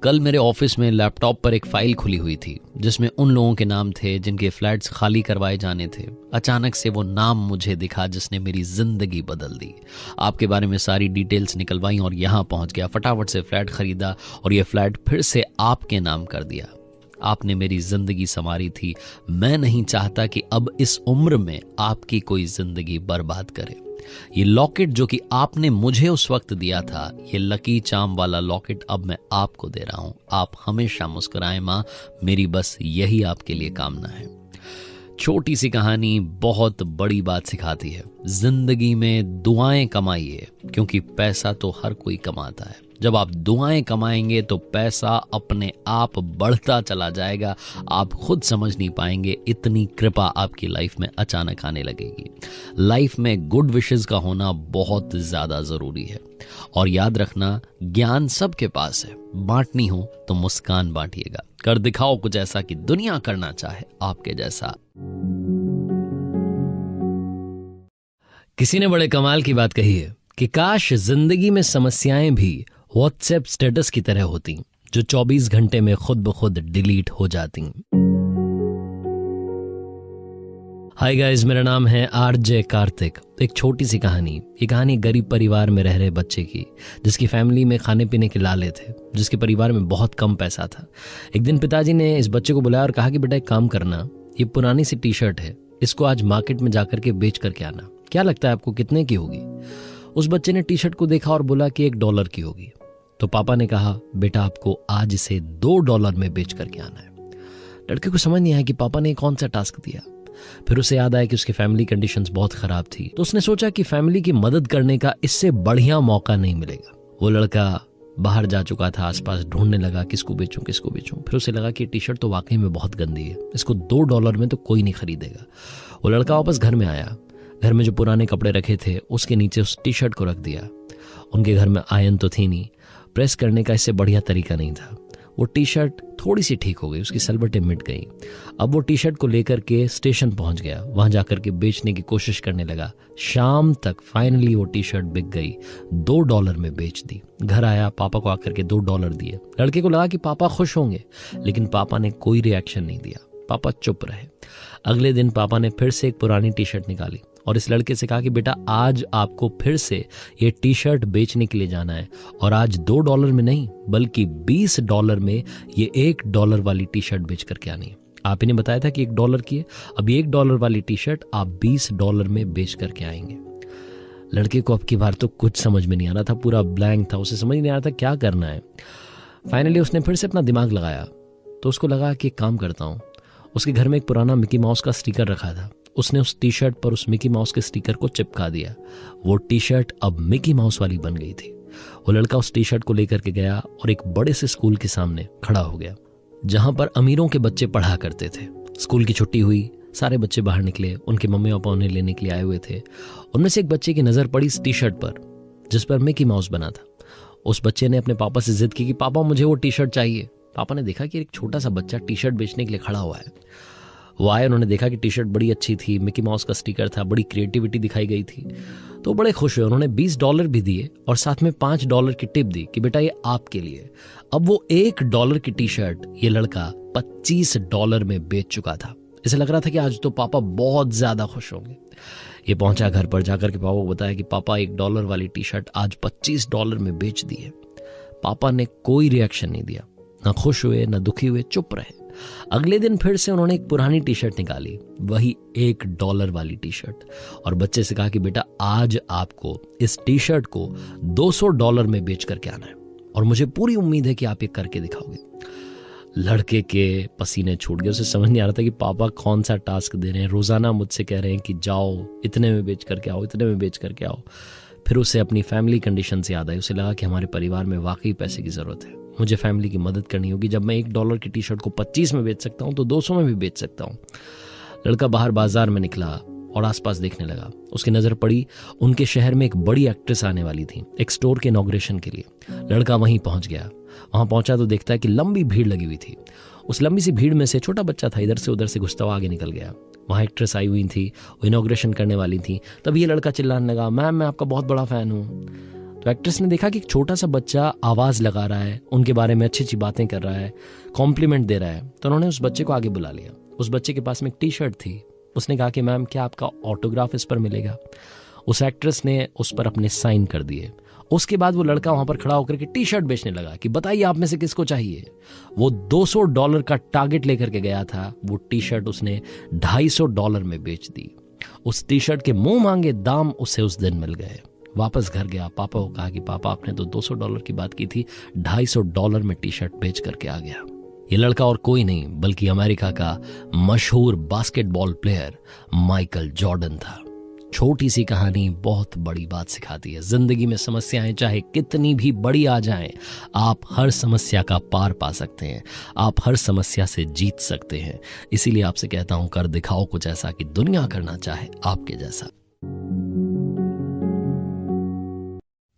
कल मेरे ऑफिस में लैपटॉप पर एक फाइल खुली हुई थी जिसमें उन लोगों के नाम थे जिनके फ्लैट्स खाली करवाए जाने थे। अचानक से वो नाम मुझे दिखा जिसने मेरी जिंदगी बदल दी। आपके बारे में सारी डिटेल्स निकलवाई और यहाँ पहुँच गया। फटाफट से फ्लैट खरीदा और ये फ्लैट फिर से आपके नाम कर दिया। आपने मेरी जिंदगी संवारी थी। मैं नहीं चाहता कि अब इस उम्र में आपकी कोई जिंदगी बर्बाद करे। ये लॉकेट जो कि आपने मुझे उस वक्त दिया था, ये लकी चार्म वाला लॉकेट अब मैं आपको दे रहा हूं। आप हमेशा मुस्कुराएं मां, मेरी बस यही आपके लिए कामना है। छोटी सी कहानी बहुत बड़ी बात सिखाती है। जिंदगी में दुआएं कमाइए, क्योंकि पैसा तो हर कोई कमाता है। जब आप दुआएं कमाएंगे तो पैसा अपने आप बढ़ता चला जाएगा। आप खुद समझ नहीं पाएंगे, इतनी कृपा आपकी लाइफ में अचानक आने लगेगी। लाइफ में गुड विशेस का होना बहुत ज्यादा जरूरी है। और याद रखना, ज्ञान सबके पास है, बांटनी हो तो मुस्कान बांटिएगा। कर दिखाओ कुछ ऐसा कि दुनिया करना चाहे आपके जैसा। किसी ने बड़े कमाल की बात कही है कि काश जिंदगी में समस्याएं भी व्हाट्सएप स्टेटस की तरह होती, जो 24 घंटे में खुद ब खुद डिलीट हो जाती। हाय गाइस, मेरा नाम है आरजे कार्तिक। एक छोटी सी कहानी। ये कहानी गरीब परिवार में रह रहे बच्चे की, जिसकी फैमिली में खाने पीने के लाले थे, जिसके परिवार में बहुत कम पैसा था। एक दिन पिताजी ने इस बच्चे को बुलाया और कहा कि बेटा एक काम करना, ये पुरानी सी टी शर्ट है, इसको आज मार्केट में जाकर के बेच करके आना। क्या लगता है आपको कितने की होगी? उस बच्चे ने टी शर्ट को देखा और बोला कि $1 की होगी। तो पापा ने कहा बेटा आपको आज इसे $2 में बेच करके आना है। लड़के को समझ नहीं आया कि पापा ने कौन सा टास्क दिया। फिर उसे याद आया कि उसकी फैमिली कंडीशंस बहुत खराब थी। तो उसने सोचा कि फैमिली की मदद करने का इससे बढ़िया मौका नहीं मिलेगा। वो लड़का बाहर जा चुका था, आसपास ढूंढने लगा किसको बेचूं किसको बेचूं। फिर उसे लगा कि टी शर्ट तो वाकई में बहुत गंदी है, इसको $2 में तो कोई नहीं खरीदेगा। वो लड़का वापस घर में आया। घर में जो पुराने कपड़े रखे थे उसके नीचे उस टी शर्ट को रख दिया। उनके घर में आयरन तो थी नहीं, प्रेस करने का इससे बढ़िया तरीका नहीं था। वो टी शर्ट थोड़ी सी ठीक हो गई, उसकी सलवटें मिट गई। अब वो टी शर्ट को लेकर के स्टेशन पहुंच गया, वहां जाकर के बेचने की कोशिश करने लगा। शाम तक फाइनली वो टी शर्ट बिक गई, $2 में बेच दी। घर आया, पापा को आकर के $2 दिए। लड़के को लगा कि पापा खुश होंगे, लेकिन पापा ने कोई रिएक्शन नहीं दिया, पापा चुप रहे। अगले दिन पापा ने फिर से एक पुरानी टी शर्ट निकाली और इस लड़के से कहा कि बेटा आज आपको फिर से ये टी शर्ट बेचने के लिए जाना है, और आज $2 में नहीं बल्कि $20 में ये $1 वाली टी शर्ट बेच करके आनी है। आप ही ने बताया था कि $1 की है, अब $1 वाली टी शर्ट आप $20 में बेच करके आएंगे। लड़के को अब की बार तो कुछ समझ में नहीं आ रहा था, पूरा ब्लैंक था, उसे समझ नहीं आ रहा था क्या करना है। फाइनली उसने फिर से अपना दिमाग लगाया, तो उसको लगा कि एक काम करता हूँ। उसके घर में एक पुराना मिकी माउस का स्टिकर रखा था, उसने उस टी शर्ट पर उस मिकी माउस के स्टिकर को चिपका दिया। वो टी शर्ट अब मिकी माउस वाली बन गई थी। वो लड़का उस टी शर्ट को लेकर के गया और एक बड़े से स्कूल के सामने खड़ा हो गया, जहां पर अमीरों के बच्चे पढ़ा करते थे। स्कूल की छुट्टी हुई, सारे बच्चे बाहर निकले, उनके मम्मी पापा उन्हें लेने के लिए आए हुए थे। उनमें से एक बच्चे की नजर पड़ी इस टी शर्ट पर जिस पर मिकी माउस बना था। उस बच्चे ने अपने पापा से जिद की कि पापा मुझे वो टी शर्ट चाहिए। पापा ने देखा कि एक छोटा सा बच्चा टी शर्ट बेचने के लिए खड़ा हुआ है। वो आए, उन्होंने देखा कि टी शर्ट बड़ी अच्छी थी, मिकी माउस का स्टिकर था, बड़ी क्रिएटिविटी दिखाई गई थी, तो बड़े खुश हुए। उन्होंने $20 भी दिए और साथ में $5 की टिप दी कि बेटा ये आपके लिए। अब वो $1 की टी शर्ट ये लड़का $25 में बेच चुका था। इसे लग रहा था कि आज तो पापा बहुत ज्यादा खुश होंगे। ये पहुंचा घर पर, जाकर के पापा को बताया कि पापा $1 वाली टी शर्ट आज $25 में बेच दी है। पापा ने कोई रिएक्शन नहीं दिया, ना खुश हुए ना दुखी हुए, चुप रहे। अगले दिन फिर से उन्होंने एक पुरानी टी शर्ट निकाली, वही $1 वाली टी शर्ट, और बच्चे से कहा कि बेटा आज आपको इस टी शर्ट को $200 में बेच करके आना है, और मुझे पूरी उम्मीद है कि आप ये करके दिखाओगे। लड़के के पसीने छूट गए, उसे समझ नहीं आ रहा था कि पापा कौन सा टास्क दे रहे हैं। रोजाना मुझसे कह रहे हैं कि जाओ इतने में बेच करके आओ, इतने में बेच करके आओ। फिर उसे अपनी फैमिली कंडीशन से याद आई। उसे लगा कि हमारे परिवार में वाकई पैसे की जरूरत है, मुझे फैमिली की मदद करनी होगी। जब मैं $1 की टी शर्ट को 25 में बेच सकता हूं तो 200 में भी बेच सकता हूं। लड़का बाहर बाजार में निकला और आसपास देखने लगा। उसकी नजर पड़ी उनके शहर में एक बड़ी एक्ट्रेस आने वाली थी एक स्टोर के इनॉग्रेशन के लिए। लड़का वहीं पहुंच गया। वहां पहुंचा तो देखता है कि लंबी भीड़ लगी हुई थी। उस लंबी सी भीड़ में से छोटा बच्चा था, इधर से उधर से घुसता हुआ आगे निकल गया। वहां एक्ट्रेस आई हुई थी, वो इनॉग्रेशन करने वाली थी। तभी ये लड़का चिल्लाने लगा, मैम मैं आपका बहुत बड़ा फैन हूँ। तो एक्ट्रेस ने देखा कि एक छोटा सा बच्चा आवाज लगा रहा है, उनके बारे में अच्छी अच्छी बातें कर रहा है, कॉम्प्लीमेंट दे रहा है, तो उन्होंने उस बच्चे को आगे बुला लिया। उस बच्चे के पास में एक टी शर्ट थी। उसने कहा कि मैम क्या आपका ऑटोग्राफ इस पर मिलेगा। उस एक्ट्रेस ने उस पर अपने साइन कर दिए। उसके बाद वो लड़का वहां पर खड़ा होकर के टी शर्ट बेचने लगा कि बताइए आप में से किसको चाहिए। वो $200 का टारगेट लेकर के गया था, वो टी शर्ट उसने $250 में बेच दी। उस टी शर्ट के मुंह मांगे दाम उसे उस दिन मिल गए। वापस घर गया, पापा को कहा कि पापा आपने तो $200 की बात की थी, $250 में टी शर्ट बेच करके आ गया। ये लड़का और कोई नहीं बल्कि अमेरिका का मशहूर बास्केटबॉल प्लेयर माइकल जॉर्डन था। छोटी सी कहानी बहुत बड़ी बात सिखाती है। जिंदगी में समस्याएं चाहे कितनी भी बड़ी आ जाएं, आप हर समस्या का पार पा सकते हैं, आप हर समस्या से जीत सकते हैं। इसीलिए आपसे कहता हूं, कर दिखाओ कुछ ऐसा कि दुनिया करना चाहे आपके जैसा।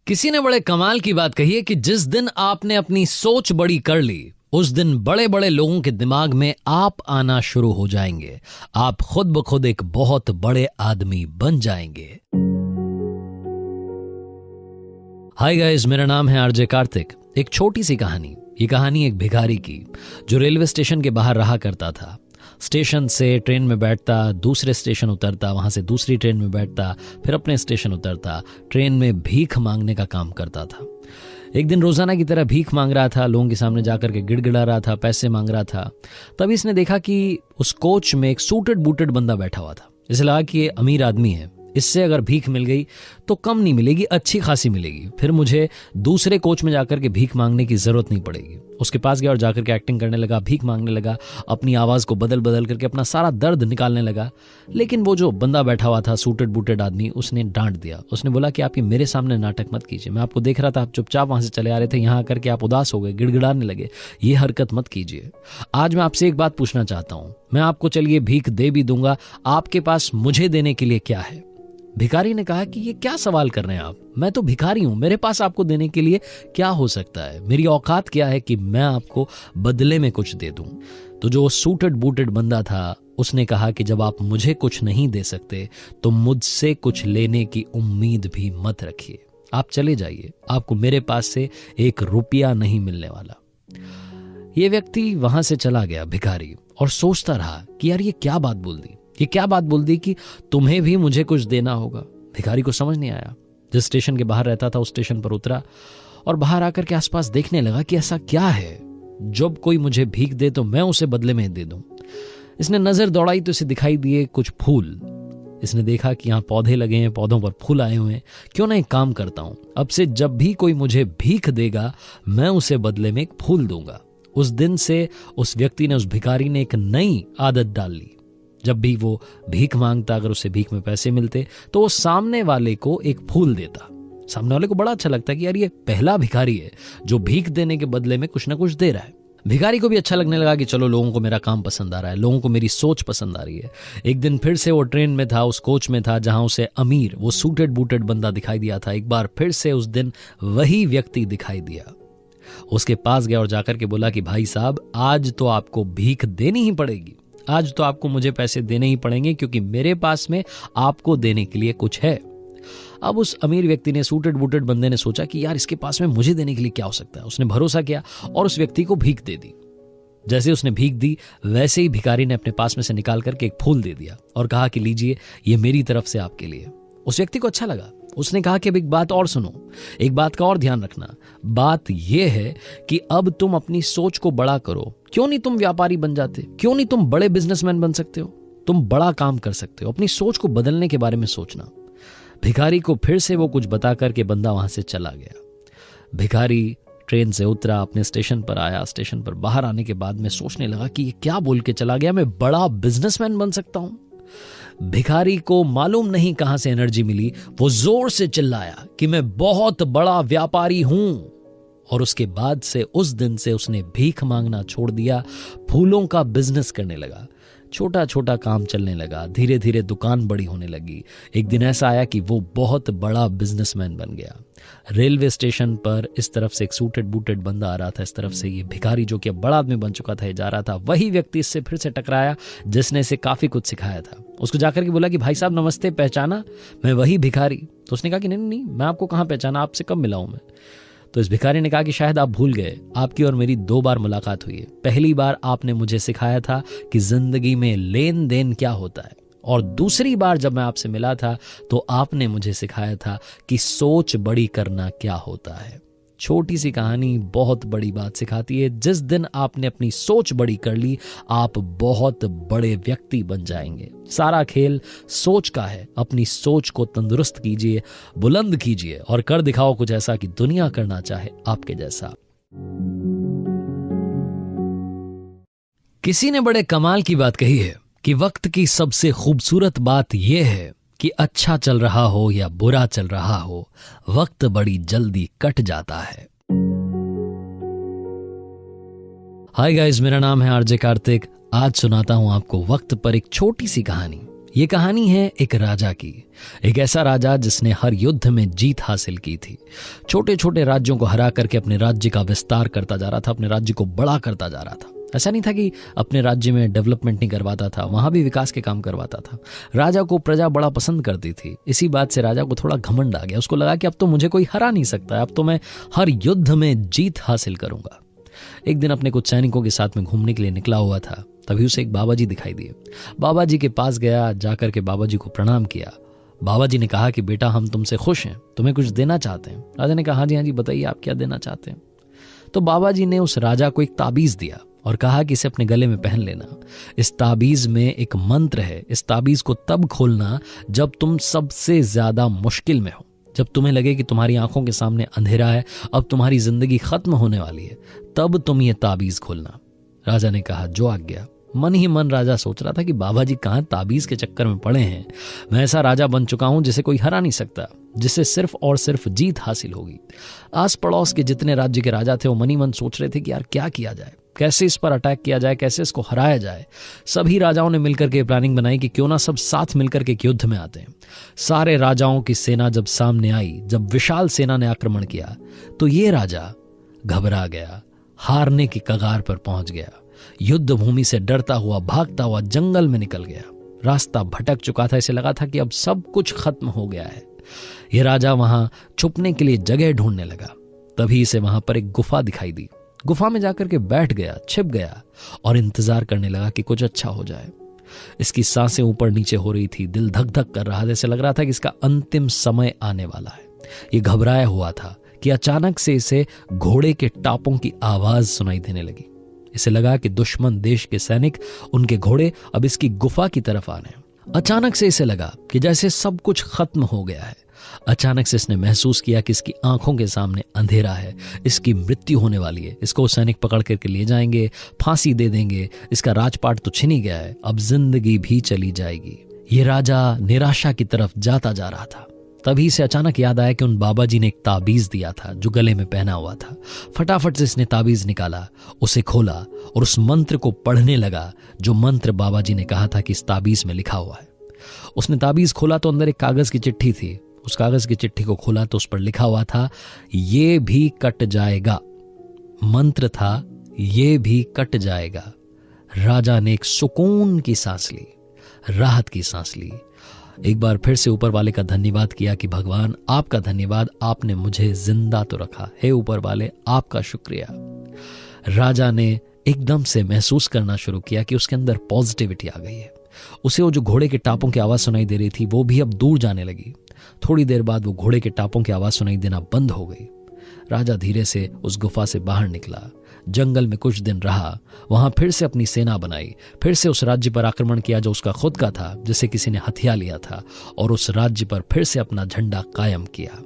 किसी ने बड़े कमाल की बात कही है कि जिस दिन आपने अपनी सोच बड़ी कर ली, उस दिन बड़े बड़े लोगों के दिमाग में आप आना शुरू हो जाएंगे। आप खुद ब खुद एक बहुत बड़े आदमी बन जाएंगे। हाय गाइस, मेरा नाम है आरजे कार्तिक। एक छोटी सी कहानी। ये कहानी एक भिखारी की जो रेलवे स्टेशन के बाहर रहा करता था। स्टेशन से ट्रेन में बैठता, दूसरे स्टेशन उतरता, वहां से दूसरी ट्रेन में बैठता, फिर अपने स्टेशन उतरता, ट्रेन में भीख मांगने का काम करता था। एक दिन रोजाना की तरह भीख मांग रहा था, लोगों के सामने जाकर के गिड़गिड़ा रहा था, पैसे मांग रहा था। तभी इसने देखा कि उस कोच में एक सूटेड बूटेड बंदा बैठा हुआ था। इसे लगा कि ये अमीर आदमी है, इससे अगर भीख मिल गई तो कम नहीं मिलेगी, अच्छी खासी मिलेगी, फिर मुझे दूसरे कोच में जाकर के भीख मांगने की जरूरत नहीं पड़ेगी। उसके पास गया और जाकर के एक्टिंग करने लगा, भीख मांगने लगा, अपनी आवाज को बदल बदल करके अपना सारा दर्द निकालने लगा। लेकिन वो जो बंदा बैठा हुआ था, सूटेड बूटेड आदमी, उसने डांट दिया। उसने बोला कि आप ये मेरे सामने नाटक मत कीजिए, मैं आपको देख रहा था, आप चुपचाप वहां से चले आ रहे थे, यहाँ आकर के आप उदास हो गए, गिड़गिड़ाने लगे, ये हरकत मत कीजिए। आज मैं आपसे एक बात पूछना चाहता हूं, मैं आपको चलिए भीख दे भी दूंगा, आपके पास मुझे देने के लिए क्या है? भिखारी ने कहा कि ये क्या सवाल कर रहे हैं आप, मैं तो भिखारी हूं, मेरे पास आपको देने के लिए क्या हो सकता है, मेरी औकात क्या है कि मैं आपको बदले में कुछ दे दूं। तो जो सूटेड बूटेड बंदा था उसने कहा कि जब आप मुझे कुछ नहीं दे सकते तो मुझसे कुछ लेने की उम्मीद भी मत रखिए, आप चले जाइए, आपको मेरे पास से 1 रुपया नहीं मिलने वाला। ये व्यक्ति वहां से चला गया भिखारी, और सोचता रहा कि यार ये क्या बात बोल दी, ये क्या बात बोल दी कि तुम्हें भी मुझे कुछ देना होगा। भिखारी को समझ नहीं आया। जिस स्टेशन के बाहर रहता था उस स्टेशन पर उतरा और बाहर आकर के आसपास देखने लगा कि ऐसा क्या है जब कोई मुझे भीख दे तो मैं उसे बदले में दे दूं। इसने नजर दौड़ाई तो इसे दिखाई दिए कुछ फूल। इसने देखा कि यहाँ पौधे लगे हैं, पौधों पर फूल आए हुए हैं, क्यों ना एक काम करता हूं, अब से जब भी कोई मुझे भीख देगा मैं उसे बदले में एक फूल दूंगा। उस दिन से उस व्यक्ति ने, उस भिखारी ने एक नई आदत डाल ली। जब भी वो भीख मांगता, अगर उसे भीख में पैसे मिलते तो वो सामने वाले को एक फूल देता। सामने वाले को बड़ा अच्छा लगता कि यार ये पहला भिखारी है जो भीख देने के बदले में कुछ ना कुछ दे रहा है। भिखारी को भी अच्छा लगने लगा कि चलो लोगों को मेरा काम पसंद आ रहा है, लोगों को मेरी सोच पसंद आ रही है। एक दिन फिर से वो ट्रेन में था, उस कोच में था जहां उसे अमीर, वो सूटेड बूटेड बंदा दिखाई दिया था। एक बार फिर से उस दिन वही व्यक्ति दिखाई दिया। उसके पास गया और जाकर के बोला कि भाई साहब, आज तो आपको भीख देनी ही पड़ेगी, आज तो आपको मुझे पैसे देने ही पड़ेंगे क्योंकि मेरे पास में आपको देने के लिए कुछ है। अब उस अमीर व्यक्ति ने, सूटेड बूटेड बंदे ने सोचा कि यार इसके पास में मुझे देने के लिए क्या हो सकता है। उसने भरोसा किया और उस व्यक्ति को भीख दे दी। जैसे उसने भीख दी वैसे ही भिखारी ने अपने पास में से निकाल करके एक फूल दे दिया और कहा कि लीजिए, ये मेरी तरफ से आपके लिए। उस व्यक्ति को अच्छा लगा। उसने कहा कि अब एक बात और सुनो, एक बात का और ध्यान रखना। बात यह है कि अब तुम अपनी सोच को बड़ा करो। क्यों नहीं तुम व्यापारी बन जाते, क्यों नहीं तुम बड़े बिजनेसमैन बन सकते हो, तुम बड़ा काम कर सकते हो। अपनी सोच को बदलने के बारे में सोचना। भिखारी को फिर से वो कुछ बता करके बंदा वहां से चला गया। भिखारी ट्रेन से उतरा, अपने स्टेशन पर आया। स्टेशन पर बाहर आने के बाद में सोचने लगा कि ये क्या बोल के चला गया, मैं बड़ा बिजनेसमैन बन सकता हूं। भिखारी को मालूम नहीं कहां से एनर्जी मिली, वो जोर से चिल्लाया कि मैं बहुत बड़ा व्यापारी हूं। और उसके बाद से, उस दिन से उसने भीख मांगना छोड़ दिया, फूलों का बिजनेस करने लगा। छोटा छोटा काम चलने लगा, धीरे धीरे दुकान बड़ी होने लगी। एक दिन ऐसा आया कि वो बहुत बड़ा बिजनेसमैन बन गया। रेलवे स्टेशन पर इस तरफ से एक सूटेड बूटेड बंदा आ रहा था, इस तरफ से ये भिखारी जो कि अब बड़ा आदमी बन चुका था ये जा रहा था। वही व्यक्ति इससे फिर से टकराया जिसने इसे काफी कुछ सिखाया था। उसको जाकर के बोला कि भाई साहब नमस्ते, पहचाना, मैं वही भिखारी। तो उसने कहा कि नहीं नहीं, मैं आपको कहाँ पहचाना, आपसे कब मिला हूं मैं। तो इस भिखारी ने कहा कि शायद आप भूल गए, आपकी और मेरी 2 बार मुलाकात हुई है। पहली बार आपने मुझे सिखाया था कि जिंदगी में लेन देन क्या होता है, और दूसरी बार जब मैं आपसे मिला था तो आपने मुझे सिखाया था कि सोच बड़ी करना क्या होता है। छोटी सी कहानी बहुत बड़ी बात सिखाती है। जिस दिन आपने अपनी सोच बड़ी कर ली, आप बहुत बड़े व्यक्ति बन जाएंगे। सारा खेल सोच का है। अपनी सोच को तंदुरुस्त कीजिए, बुलंद कीजिए और कर दिखाओ कुछ ऐसा कि दुनिया करना चाहे आपके जैसा। किसी ने बड़े कमाल की बात कही है कि वक्त की सबसे खूबसूरत बात यह है कि अच्छा चल रहा हो या बुरा चल रहा हो, वक्त बड़ी जल्दी कट जाता है। हाय गाइस, मेरा नाम है आरजे कार्तिक। आज सुनाता हूं आपको वक्त पर एक छोटी सी कहानी। ये कहानी है एक राजा की। एक ऐसा राजा जिसने हर युद्ध में जीत हासिल की थी। छोटे छोटे राज्यों को हरा करके अपने राज्य का विस्तार करता जा रहा था, अपने राज्य को बड़ा करता जा रहा था। ऐसा नहीं था कि अपने राज्य में डेवलपमेंट नहीं करवाता था, वहां भी विकास के काम करवाता था। राजा को प्रजा बड़ा पसंद करती थी। इसी बात से राजा को थोड़ा घमंड आ गया। उसको लगा कि अब तो मुझे कोई हरा नहीं सकता, अब तो मैं हर युद्ध में जीत हासिल करूंगा। एक दिन अपने कुछ सैनिकों के साथ में घूमने के लिए निकला हुआ था, तभी उसे एक बाबा जी दिखाई दिए। बाबा जी के पास गया, जाकर के बाबा जी को प्रणाम किया। बाबा जी ने कहा कि बेटा, हम तुमसे खुश हैं, तुम्हें कुछ देना चाहते हैं। राजा ने कहा हाँ जी बताइए, आप क्या देना चाहते हैं। तो बाबा जी ने उस राजा को एक ताबीज दिया और कहा कि इसे अपने गले में पहन लेना। इस ताबीज में एक मंत्र है। इस ताबीज को तब खोलना जब तुम सबसे ज्यादा मुश्किल में हो, जब तुम्हें लगे कि तुम्हारी आंखों के सामने अंधेरा है, अब तुम्हारी जिंदगी खत्म होने वाली है, तब तुम ये ताबीज खोलना। राजा ने कहा जो आज्ञा। मन ही मन राजा सोच रहा था कि बाबा जी कहां ताबीज के चक्कर में पड़े हैं। मैं ऐसा राजा बन चुका हूं जिसे कोई हरा नहीं सकता, जिससे सिर्फ और सिर्फ जीत हासिल होगी। आस पड़ोस के जितने राज्य के राजा थे वो मन ही मन सोच रहे थे कि यार क्या किया जाए। कैसे इस पर अटैक किया जाए, कैसे इसको हराया जाए। सभी राजाओं ने मिलकर के प्लानिंग बनाई कि क्यों ना सब साथ मिलकर के युद्ध में आते हैं। सारे राजाओं की सेना जब सामने आई, जब विशाल सेना ने आक्रमण किया, तो ये राजा घबरा गया, हारने की कगार पर पहुंच गया। युद्ध भूमि से डरता हुआ, भागता हुआ जंगल में निकल गया। रास्ता भटक चुका था, इसे लगा था कि अब सब कुछ खत्म हो गया है। यह राजा वहां छुपने के लिए जगह ढूंढने लगा। तभी इसे वहां पर एक गुफा दिखाई दी। गुफा में जाकर के बैठ गया, छिप गया और इंतजार करने लगा कि कुछ अच्छा हो जाए। इसकी सांसें ऊपर नीचे हो रही थी, दिल धक धक कर रहा था, जैसे लग रहा था कि इसका अंतिम समय आने वाला है। ये घबराया हुआ था कि अचानक से इसे घोड़े के टापों की आवाज सुनाई देने लगी। इसे लगा कि दुश्मन देश के सैनिक, उनके घोड़े अब इसकी गुफा की तरफ आ रहे हैं। अचानक से इसे लगा कि जैसे सब कुछ खत्म हो गया है। अचानक से इसने महसूस किया कि इसकी आंखों के सामने अंधेरा है, इसकी मृत्यु होने वाली है। इसको सैनिक पकड़ करके ले जाएंगे, फांसी दे देंगे, इसका राजपाट तो छिन ही गया है, अब जिंदगी भी चली जाएगी। ये राजा निराशा की तरफ जाता जा रहा था। तभी से अचानक याद आया कि उन बाबा जी ने एक ताबीज दिया था जो गले में पहना हुआ था। फटाफट से इसने ताबीज निकाला, उसे खोला और उस मंत्र को पढ़ने लगा जो मंत्र बाबा जी ने कहा था कि इस ताबीज में लिखा हुआ है। उसने ताबीज खोला तो अंदर एक कागज की चिट्ठी थी। उस कागज की चिट्ठी को खोला तो उस पर लिखा हुआ था, ये भी कट जाएगा। मंत्र था, ये भी कट जाएगा। राजा ने एक सुकून की सांस ली, राहत की सांस ली। एक बार फिर से ऊपर वाले का धन्यवाद किया कि भगवान आपका धन्यवाद, आपने मुझे जिंदा तो रखा। हे ऊपर वाले, आपका शुक्रिया। राजा ने एकदम से महसूस करना शुरू किया कि उसके अंदर पॉजिटिविटी आ गई है। उसे वो जो घोड़े के टापों की आवाज सुनाई दे रही थी वो भी अब दूर जाने लगी। थोड़ी देर बाद वो घोड़े के टापों की आवाज सुनाई देना बंद हो गई। राजा धीरे से उस गुफा से बाहर निकला, जंगल में कुछ दिन रहा, वहां फिर से अपनी सेना बनाई, फिर से उस राज्य पर आक्रमण किया जो उसका खुद का था, जिसे किसी ने हथिया लिया था, और उस राज्य पर फिर से अपना झंडा कायम किया।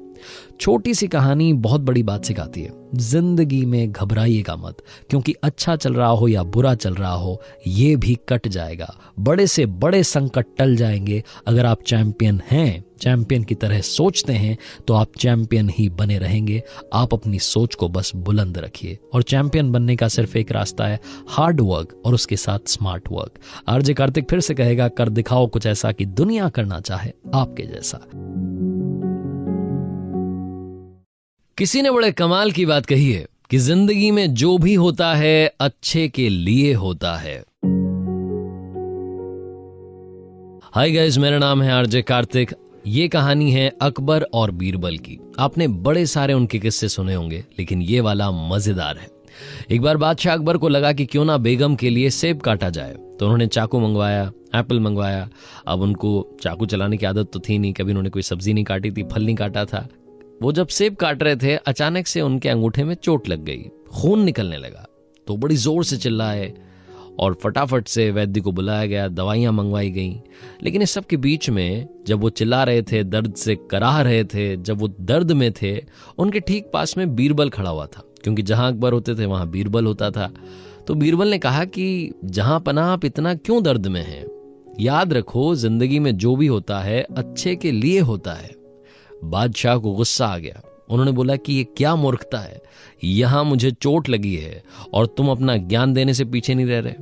छोटी सी कहानी बहुत बड़ी बात सिखाती है। जिंदगी में घबराइएगा मत, क्योंकि अच्छा चल रहा हो या बुरा चल रहा हो, ये भी कट जाएगा। बड़े से बड़े संकट टल जाएंगे। अगर आप चैंपियन हैं, चैंपियन की तरह सोचते हैं, तो आप चैंपियन ही बने रहेंगे। आप अपनी सोच को बस बुलंद रखिए, और चैंपियन बनने का सिर्फ एक रास्ता है, हार्ड वर्क और उसके साथ स्मार्ट वर्क। आरजे कार्तिक फिर से कहेगा, कर दिखाओ कुछ ऐसा कि दुनिया करना चाहे आपके जैसा। किसी ने बड़े कमाल की बात कही है कि जिंदगी में जो भी होता है अच्छे के लिए होता है। हाय गाइस, मेरा नाम है आरजे कार्तिक। ये कहानी है अकबर और बीरबल की। आपने बड़े सारे उनके किस्से सुने होंगे, लेकिन ये वाला मजेदार है। एक बार बादशाह अकबर को लगा कि क्यों ना बेगम के लिए सेब काटा जाए, तो उन्होंने चाकू मंगवाया, एप्पल मंगवाया। अब उनको चाकू चलाने की आदत तो थी नहीं, कभी उन्होंने कोई सब्जी नहीं काटी थी, फल नहीं काटा था। वो जब सेब काट रहे थे, अचानक से उनके अंगूठे में चोट लग गई, खून निकलने लगा। तो बड़ी जोर से चिल्लाए और फटाफट से वैद्य को बुलाया गया, दवाइयां मंगवाई गईं। लेकिन इस सब के बीच में जब वो चिल्ला रहे थे, दर्द से कराह रहे थे, जब वो दर्द में थे, उनके ठीक पास में बीरबल खड़ा हुआ था, क्योंकि जहां अकबर होते थे वहां बीरबल होता था। तो बीरबल ने कहा कि जहां पनाह आप इतना क्यों दर्द में हैं? याद रखो, जिंदगी में जो भी होता है अच्छे के लिए होता है। बादशाह को गुस्सा आ गया। उन्होंने बोला कि ये क्या मूर्खता है, यहां मुझे चोट लगी है और तुम अपना ज्ञान देने से पीछे नहीं रह रहे।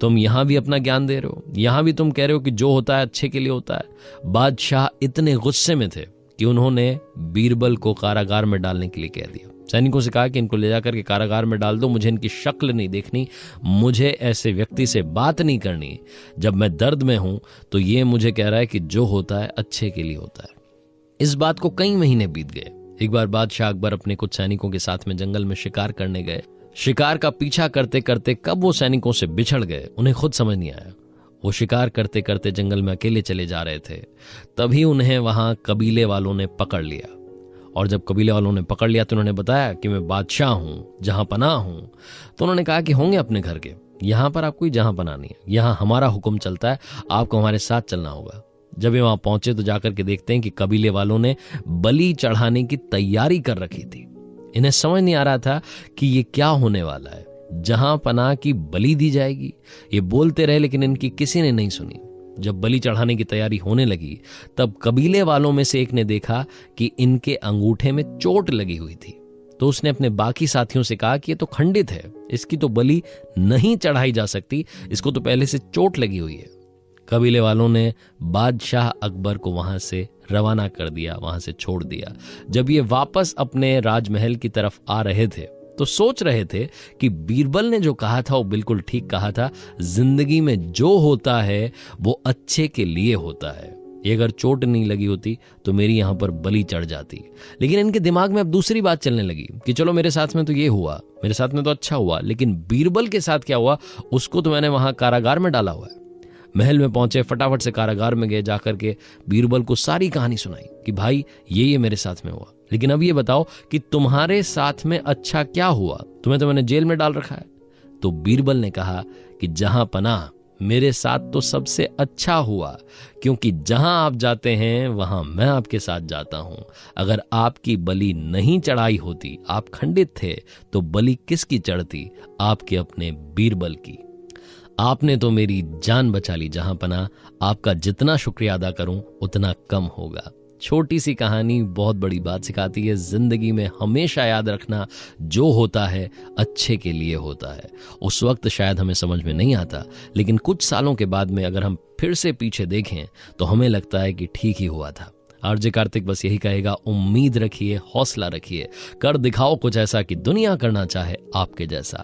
तुम यहां भी अपना ज्ञान दे रहे हो, यहां भी तुम कह रहे हो कि जो होता है अच्छे के लिए होता है। बादशाह इतने गुस्से में थे कि उन्होंने बीरबल को कारागार में डालने के लिए कह दिया। सैनिकों से कहा कि इनको ले जाकर के कारागार में डाल दो, मुझे इनकी शक्ल नहीं देखनी, मुझे ऐसे व्यक्ति से बात नहीं करनी। जब मैं दर्द में हूं तो ये मुझे कह रहा है कि जो होता है अच्छे के लिए होता है। इस बात को कई महीने बीत गए। एक बार बादशाह अकबर अपने कुछ सैनिकों के साथ में जंगल में शिकार करने गए। शिकार का पीछा करते करते कब वो सैनिकों से बिछड़ गए, उन्हें खुद समझ नहीं आया। वो शिकार करते करते जंगल में अकेले चले जा रहे थे। तभी उन्हें वहां कबीले वालों ने पकड़ लिया, और जब कबीले वालों ने पकड़ लिया तो उन्होंने बताया कि मैं बादशाह हूं, जहां पनाह हूं। तो उन्होंने कहा कि होंगे अपने घर के, यहां पर आपको जहां पनाह नहीं है, यहां हमारा हुक्म चलता है, आपको हमारे साथ चलना होगा। जब ये वहां पहुंचे तो जाकर के देखते हैं कि कबीले वालों ने बलि चढ़ाने की तैयारी कर रखी थी। इन्हें समझ नहीं आ रहा था कि ये क्या होने वाला है, जहां पनाह की बलि दी जाएगी। ये बोलते रहे लेकिन इनकी किसी ने नहीं सुनी। जब बलि चढ़ाने की तैयारी होने लगी तब कबीले वालों में से एक ने देखा कि इनके अंगूठे में चोट लगी हुई थी। तो उसने अपने बाकी साथियों से कहा कि ये तो खंडित है, इसकी तो बलि नहीं चढ़ाई जा सकती, इसको तो पहले से चोट लगी हुई है। कबीले वालों ने बादशाह अकबर को वहां से रवाना कर दिया, वहां से छोड़ दिया। जब ये वापस अपने राजमहल की तरफ आ रहे थे तो सोच रहे थे कि बीरबल ने जो कहा था वो बिल्कुल ठीक कहा था, जिंदगी में जो होता है वो अच्छे के लिए होता है। ये अगर चोट नहीं लगी होती तो मेरी यहां पर बलि चढ़ जाती। लेकिन इनके दिमाग में अब दूसरी बात चलने लगी कि चलो मेरे साथ में तो ये हुआ, मेरे साथ में तो अच्छा हुआ, लेकिन बीरबल के साथ क्या हुआ, उसको तो मैंने वहां कारागार में डाला हुआ है। महल में पहुंचे, फटाफट से कारागार में गए, जाकर के बीरबल को सारी कहानी सुनाई कि भाई ये मेरे साथ में हुआ, लेकिन अब ये बताओ कि तुम्हारे साथ में अच्छा क्या हुआ, तुम्हें तो मैंने जेल में डाल रखा है। तो बीरबल ने कहा कि जहां पनाह, मेरे साथ तो सबसे अच्छा हुआ, क्योंकि जहां आप जाते हैं वहां मैं आपके साथ जाता हूं। अगर आपकी बलि नहीं चढ़ाई होती, आप खंडित थे, तो बलि किसकी चढ़ती? आपके अपने बीरबल की। आपने तो मेरी जान बचा ली जहां पनाह, आपका जितना शुक्रिया अदा करूं उतना कम होगा। छोटी सी कहानी बहुत बड़ी बात सिखाती है। जिंदगी में हमेशा याद रखना, जो होता है अच्छे के लिए होता है। उस वक्त शायद हमें समझ में नहीं आता, लेकिन कुछ सालों के बाद में अगर हम फिर से पीछे देखें तो हमें लगता है कि ठीक ही हुआ था। आरजे कार्तिक बस यही कहेगा, उम्मीद रखिए, हौसला रखिए, कर दिखाओ कुछ ऐसा कि दुनिया करना चाहे आपके जैसा।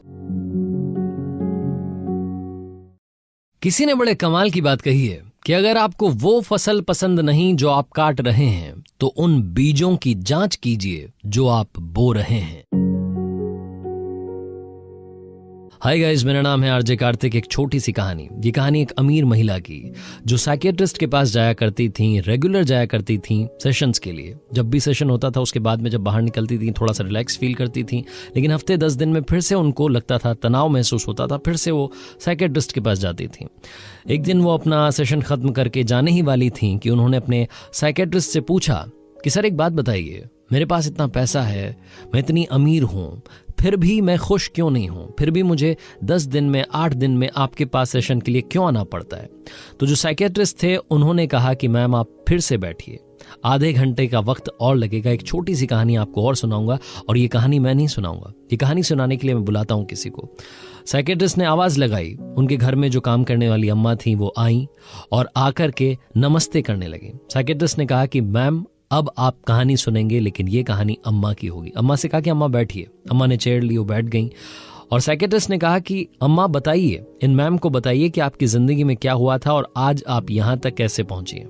किसी ने बड़े कमाल की बात कही है कि अगर आपको वो फसल पसंद नहीं जो आप काट रहे हैं, तो उन बीजों की जांच कीजिए जो आप बो रहे हैं। हाय गाइस, मेरा नाम है आरजे कार्तिक। एक छोटी सी कहानी। ये कहानी एक अमीर महिला की जो साइकियाट्रिस्ट के पास जाया करती थी, रेगुलर जाया करती थी सेशंस के लिए। जब भी सेशन होता था उसके बाद में जब बाहर निकलती थी थोड़ा सा रिलैक्स फील करती थी, लेकिन हफ्ते 10 दिन में फिर से उनको लगता था, तनाव महसूस होता था, फिर से वो साइकियाट्रिस्ट के पास जाती थी। एक दिन वो अपना सेशन खत्म करके जाने ही वाली थी कि उन्होंने अपने साइकियाट्रिस्ट से पूछा कि सर एक बात बताइए, मेरे पास इतना पैसा है, मैं इतनी अमीर हूं, फिर भी मैं खुश क्यों नहीं हूं? फिर भी मुझे 10 दिन में 8 दिन में आपके पास सेशन के लिए क्यों आना पड़ता है? तो जो साइकियाट्रिस्ट थे उन्होंने कहा कि मैम आप फिर से बैठिए, आधे घंटे का वक्त और लगेगा। एक छोटी सी कहानी आपको और सुनाऊंगा, और ये कहानी मैं नहीं सुनाऊंगा, ये कहानी सुनाने के लिए मैं बुलाता हूं किसी को। साइकियाट्रिस्ट ने आवाज लगाई। उनके घर में जो काम करने वाली अम्मा थी वो आई और आकर के नमस्ते करने लगी। साइकियाट्रिस्ट ने कहा कि मैम अब आप कहानी सुनेंगे, लेकिन ये कहानी अम्मा की होगी। अम्मा से कहा कि अम्मा बैठिए। अम्मा ने चेयर ली, वो बैठ गई और साइकियाट्रिस्ट ने कहा कि अम्मा बताइए, इन मैम को बताइए कि आपकी जिंदगी में क्या हुआ था और आज आप यहां तक कैसे पहुंचे।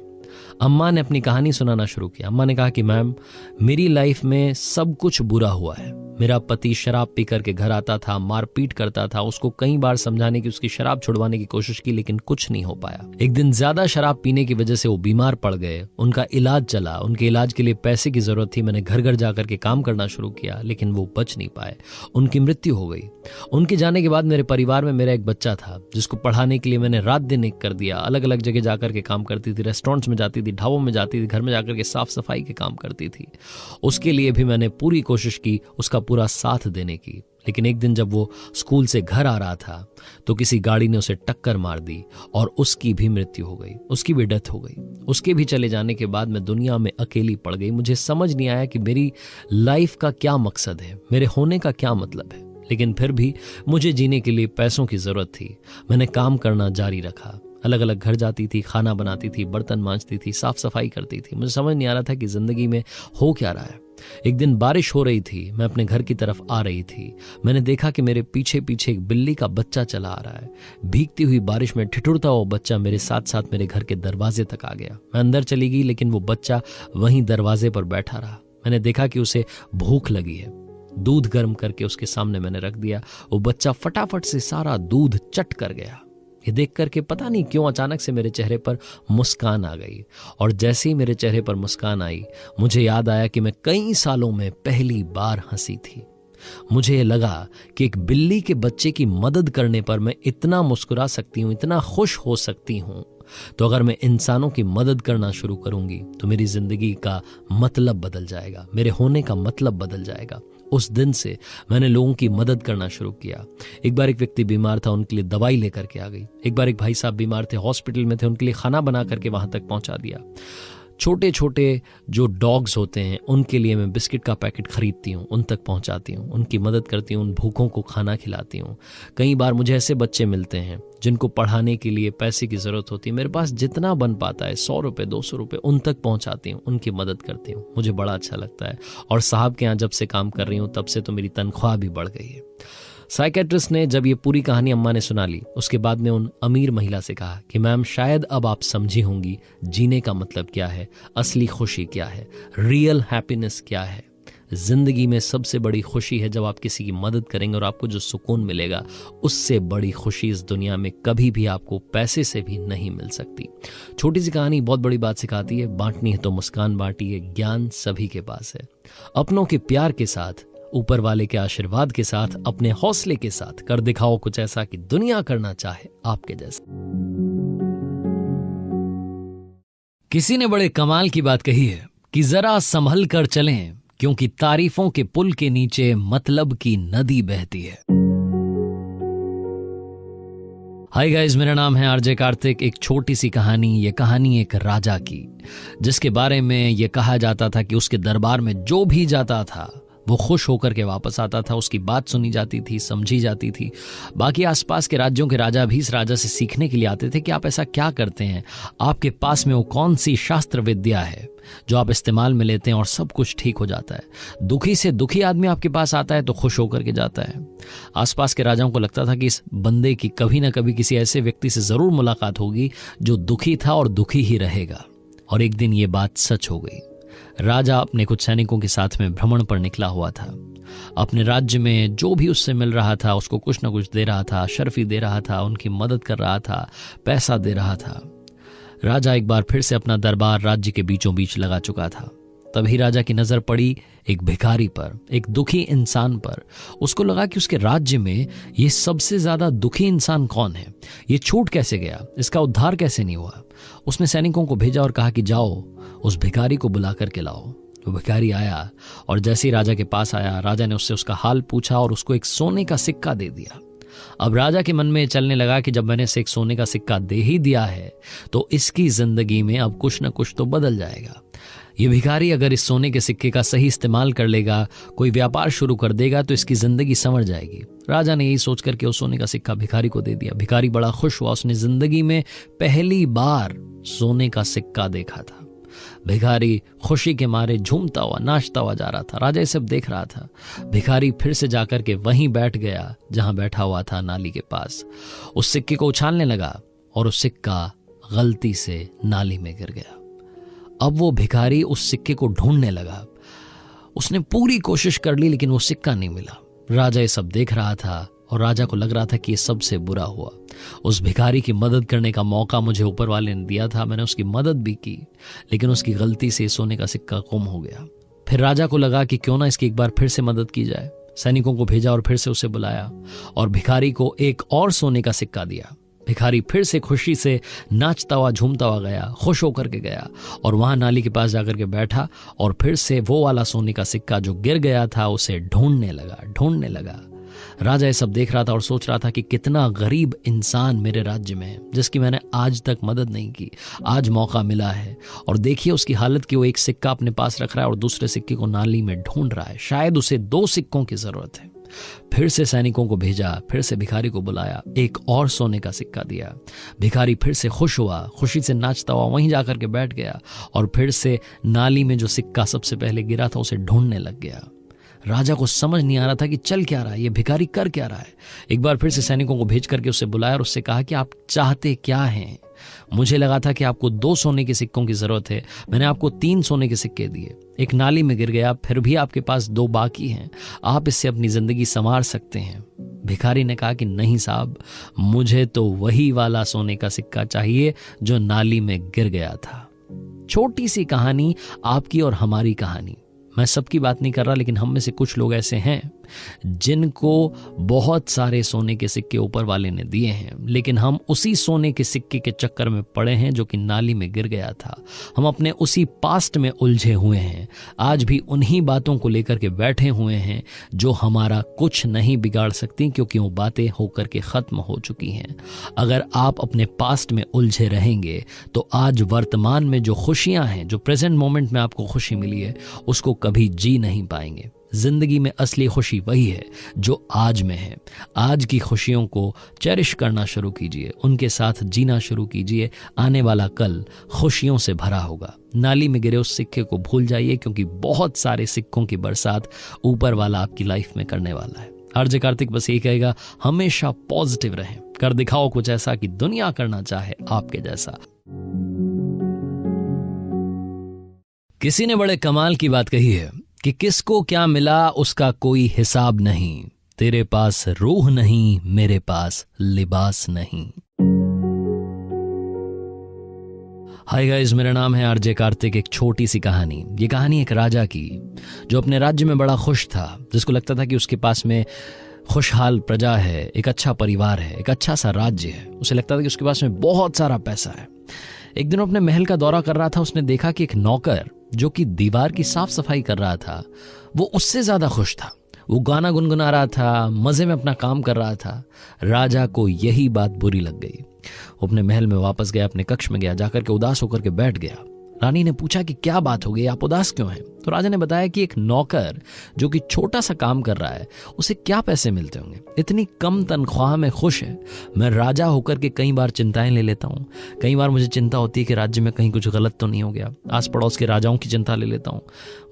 अम्मा ने अपनी कहानी सुनाना शुरू किया। अम्मा ने कहा कि मैम मेरी लाइफ में सब कुछ बुरा हुआ है। मेरा पति शराब पी करके घर आता था, मारपीट करता था। उसको कई बार समझाने की, उसकी शराब छुड़वाने की कोशिश की, लेकिन कुछ नहीं हो पाया। एक दिन ज्यादा शराब पीने की वजह से वो बीमार पड़ गए। उनका इलाज चला, उनके इलाज के लिए पैसे की जरूरत थी। मैंने घर घर जाकर के काम करना शुरू किया, लेकिन वो बच नहीं पाए, उनकी मृत्यु हो गई। उनके जाने के बाद मेरे परिवार में मेरा एक बच्चा था जिसको पढ़ाने के लिए मैंने रात दिन एक कर दिया। अलग अलग जगह जाकर के काम करती थी, रेस्टोरेंट्स में जाती थी, ढाबों में जाती थी, घर में जाकर के साफ सफाई के काम करती थी। उसके लिए भी मैंने पूरी कोशिश की, उसका पूरा साथ देने की। लेकिन एक दिन जब वो स्कूल से घर आ रहा था तो किसी गाड़ी ने उसे टक्कर मार दी और उसकी भी मृत्यु हो गई, उसकी भी डेथ हो गई। उसके भी चले जाने के बाद मैं दुनिया में अकेली पड़ गई। मुझे समझ नहीं आया कि मेरी लाइफ का क्या मकसद है, मेरे होने का क्या मतलब है। लेकिन फिर भी मुझे जीने के लिए पैसों की जरूरत थी। मैंने काम करना जारी रखा, अलग अलग घर जाती थी, खाना बनाती थी, बर्तन मांजती थी, साफ सफाई करती थी। मुझे समझ नहीं आ रहा था कि जिंदगी में हो क्या रहा है। एक दिन बारिश हो रही थी, मैं अपने घर की तरफ आ रही थी। मैंने देखा कि मेरे पीछे पीछे एक बिल्ली का बच्चा चला आ रहा है। भीगती हुई बारिश में ठिठुरता हुआ बच्चा मेरे साथ साथ मेरे घर के दरवाजे तक आ गया। मैं अंदर चली गई, लेकिन वो बच्चा वहीं दरवाजे पर बैठा रहा। मैंने देखा कि उसे भूख लगी है। दूध गर्म करके उसके सामने मैंने रख दिया। वो बच्चा फटाफट से सारा दूध चट कर गया। ये देख करके पता नहीं क्यों अचानक से मेरे चेहरे पर मुस्कान आ गई, और जैसे ही मेरे चेहरे पर मुस्कान आई मुझे याद आया कि मैं कई सालों में पहली बार हंसी थी। मुझे लगा कि एक बिल्ली के बच्चे की मदद करने पर मैं इतना मुस्कुरा सकती हूँ, इतना खुश हो सकती हूँ, तो अगर मैं इंसानों की मदद करना शुरू करूंगी तो मेरी जिंदगी का मतलब बदल जाएगा, मेरे होने का मतलब बदल जाएगा। उस दिन से मैंने लोगों की मदद करना शुरू किया। एक बार एक व्यक्ति बीमार था, उनके लिए दवाई लेकर के आ गई। एक बार एक भाई साहब बीमार थे, हॉस्पिटल में थे, उनके लिए खाना बना करके वहां तक पहुंचा दिया। छोटे छोटे जो डॉग्स होते हैं उनके लिए मैं बिस्किट का पैकेट खरीदती हूँ, उन तक पहुँचाती हूँ, उनकी मदद करती हूँ, उन भूखों को खाना खिलाती हूँ। कई बार मुझे ऐसे बच्चे मिलते हैं जिनको पढ़ाने के लिए पैसे की ज़रूरत होती है, मेरे पास जितना बन पाता है 100 रुपये 200 रुपये उन तक पहुँचाती हूँ, उनकी मदद करती हूँ। मुझे बड़ा अच्छा लगता है। और साहब के यहाँ जब से काम कर रही हूँ तब से तो मेरी तनख्वाह भी बढ़ गई है। साइकेट्रिस्ट ने जब ये पूरी कहानी अम्मा ने सुना ली, उसके बाद में उन अमीर महिला से कहा कि मैम शायद अब आप समझी होंगी जीने का मतलब क्या है, असली खुशी क्या है, रियल हैप्पीनेस क्या है। जिंदगी में सबसे बड़ी खुशी है जब आप किसी की मदद करेंगे और आपको जो सुकून मिलेगा, उससे बड़ी खुशी इस दुनिया में कभी भी आपको पैसे से भी नहीं मिल सकती। छोटी सी कहानी बहुत बड़ी बात सिखाती है। बांटनी है तो मुस्कान बांटिए, ज्ञान सभी के पास है। अपनों के प्यार के साथ, ऊपर वाले के आशीर्वाद के साथ, अपने हौसले के साथ कर दिखाओ कुछ ऐसा कि दुनिया करना चाहे आपके जैसा। किसी ने बड़े कमाल की बात कही है कि जरा संभल कर चलें, क्योंकि तारीफों के पुल के नीचे मतलब की नदी बहती है। हाय गाइस, मेरा नाम है आरजे कार्तिक। एक छोटी सी कहानी, ये कहानी एक राजा की, जिसके बारे में ये कहा जाता था कि उसके दरबार में जो भी जाता था वो खुश होकर के वापस आता था, उसकी बात सुनी जाती थी, समझी जाती थी। बाकी आसपास के राज्यों के राजा भी इस राजा से सीखने के लिए आते थे कि आप ऐसा क्या करते हैं, आपके पास में वो कौन सी शास्त्र विद्या है जो आप इस्तेमाल में लेते हैं और सब कुछ ठीक हो जाता है। दुखी से दुखी आदमी आपके पास आता है तो खुश होकर के जाता है। आसपास के राजाओं को लगता था कि इस बंदे की कभी ना कभी किसी ऐसे व्यक्ति से जरूर मुलाकात होगी जो दुखी था और दुखी ही रहेगा। और एक दिन ये बात सच हो गई। राजा अपने कुछ सैनिकों के साथ में भ्रमण पर निकला हुआ था। अपने राज्य में जो भी उससे मिल रहा था उसको कुछ न कुछ दे रहा था, शर्फी दे रहा था, उनकी मदद कर रहा था, पैसा दे रहा था। राजा एक बार फिर से अपना दरबार राज्य के बीचों बीच लगा चुका था। तभी राजा की नजर पड़ी एक भिखारी पर, एक दुखी इंसान पर। उसको लगा कि उसके राज्य में ये सबसे ज्यादा दुखी इंसान कौन है, ये छूट कैसे गया, इसका उद्धार कैसे नहीं हुआ। उसने सैनिकों को भेजा और कहा कि जाओ उस भिखारी को बुला करके लाओ। वो भिखारी आया और जैसे ही राजा के पास आया, राजा ने उससे उसका हाल पूछा और उसको एक सोने का सिक्का दे दिया। अब राजा के मन में चलने लगा कि जब मैंने इसे एक सोने का सिक्का दे ही दिया है तो इसकी जिंदगी में अब कुछ न कुछ तो बदल जाएगा। ये भिखारी अगर इस सोने के सिक्के का सही इस्तेमाल कर लेगा, कोई व्यापार शुरू कर देगा तो इसकी जिंदगी संवर जाएगी। राजा ने यही सोच करके उस सोने का सिक्का भिखारी को दे दिया। भिखारी बड़ा खुश हुआ, उसने जिंदगी में पहली बार सोने का सिक्का देखा था। भिखारी खुशी के मारे झूमता हुआ, नाचता हुआ जा रहा था। राजा ये सब देख रहा था। भिखारी फिर से जाकर के वहीं बैठ गया जहां बैठा हुआ था, नाली के पास। उस सिक्के को उछालने लगा और उस सिक्का गलती से नाली में गिर गया। अब वो भिखारी उस सिक्के को ढूंढने लगा। उसने पूरी कोशिश कर ली लेकिन वो सिक्का नहीं मिला। राजा ये सब देख रहा था और राजा को लग रहा था कि ये सबसे बुरा हुआ। उस भिखारी की मदद करने का मौका मुझे ऊपर वाले ने दिया था, मैंने उसकी मदद भी की, लेकिन उसकी गलती से सोने का सिक्का गुम हो गया। फिर राजा को लगा कि क्यों ना इसकी एक बार फिर से मदद की जाए। सैनिकों को भेजा और फिर से उसे बुलाया और भिखारी को एक और सोने का सिक्का दिया। भिखारी फिर से खुशी से नाचता हुआ, झूमता हुआ गया, खुश होकर के गया और वहां नाली के पास जाकर के बैठा और फिर से वो वाला सोने का सिक्का जो गिर गया था उसे ढूंढने लगा। राजा ये सब देख रहा था और सोच रहा था कि कितना गरीब इंसान मेरे राज्य में है जिसकी मैंने आज तक मदद नहीं की। आज मौका मिला है और देखिए उसकी हालत कि वो एक सिक्का अपने पास रख रहा है और दूसरे सिक्के को नाली में ढूंढ रहा है। शायद उसे 2 सिक्कों की जरूरत है। फिर से सैनिकों को भेजा, फिर से भिखारी को बुलाया, एक और सोने का सिक्का दिया। भिखारी फिर से खुश हुआ, खुशी से नाचता हुआ वहीं जाकर के बैठ गया और फिर से नाली में जो सिक्का सबसे पहले गिरा था उसे ढूंढने लग गया। राजा को समझ नहीं आ रहा था कि चल क्या रहा है, ये भिखारी कर क्या रहा है। एक बार फिर से सैनिकों को भेज करके उससे बुलाया और उससे कहा कि आप चाहते क्या हैं। मुझे लगा था कि आपको 2 सोने के सिक्कों की जरूरत है, मैंने आपको 3 सोने के सिक्के दिए, एक नाली में गिर गया, फिर भी आपके पास 2 बाकी हैं, आप इससे अपनी जिंदगी संवार सकते हैं। भिखारी ने कहा कि नहीं साहब, मुझे तो वही वाला सोने का सिक्का चाहिए जो नाली में गिर गया था। छोटी सी कहानी, आपकी और हमारी कहानी। मैं सबकी बात नहीं कर रहा, लेकिन हम में से कुछ लोग ऐसे हैं जिनको बहुत सारे सोने के सिक्के ऊपर वाले ने दिए हैं, लेकिन हम उसी सोने के सिक्के के चक्कर में पड़े हैं जो कि नाली में गिर गया था। हम अपने उसी पास्ट में उलझे हुए हैं, आज भी उन्हीं बातों को लेकर के बैठे हुए हैं जो हमारा कुछ नहीं बिगाड़ सकती, क्योंकि वो बातें होकर के खत्म हो चुकी हैं। अगर आप अपने पास्ट में उलझे रहेंगे तो आज वर्तमान में जो खुशियां हैं, जो प्रेजेंट मोमेंट में आपको खुशी मिली है, उसको कभी जी नहीं पाएंगे। जिंदगी में असली खुशी वही है जो आज में है। आज की खुशियों को चेरिश करना शुरू कीजिए, उनके साथ जीना शुरू कीजिए। आने वाला कल खुशियों से भरा होगा। नाली में गिरे उस सिक्के को भूल जाइए, क्योंकि बहुत सारे सिक्कों की बरसात ऊपर वाला आपकी लाइफ में करने वाला है। आरजे कार्तिक बस यही कहेगा, हमेशा पॉजिटिव रहें, कर दिखाओ कुछ ऐसा कि दुनिया करना चाहे आपके जैसा। किसी ने बड़े कमाल की बात कही है कि किसको क्या मिला उसका कोई हिसाब नहीं, तेरे पास रूह नहीं, मेरे पास लिबास नहीं। हाय गाइस, मेरा नाम है आरजे कार्तिक। एक छोटी सी कहानी। ये कहानी एक राजा की जो अपने राज्य में बड़ा खुश था, जिसको लगता था कि उसके पास में खुशहाल प्रजा है, एक अच्छा परिवार है, एक अच्छा सा राज्य है। उसे लगता था कि उसके पास में बहुत सारा पैसा है। एक दिन अपने महल का दौरा कर रहा था, उसने देखा कि एक नौकर जो कि दीवार की साफ सफाई कर रहा था, वो उससे ज्यादा खुश था। वो गाना गुनगुना रहा था, मजे में अपना काम कर रहा था। राजा को यही बात बुरी लग गई। वो अपने महल में वापस गया, अपने कक्ष में गया, जाकर के उदास होकर के बैठ गया। रानी ने पूछा कि क्या बात हो गई, आप उदास क्यों हैं? तो राजा ने बताया कि एक नौकर जो कि छोटा सा काम कर रहा है, उसे क्या पैसे मिलते होंगे, इतनी कम तनख्वाह में खुश है। मैं राजा होकर के कई बार चिंताएं ले लेता हूँ। कई बार मुझे चिंता होती है कि राज्य में कहीं कुछ गलत तो नहीं हो गया। आस पड़ोस के राजाओं की चिंता ले लेता हूँ।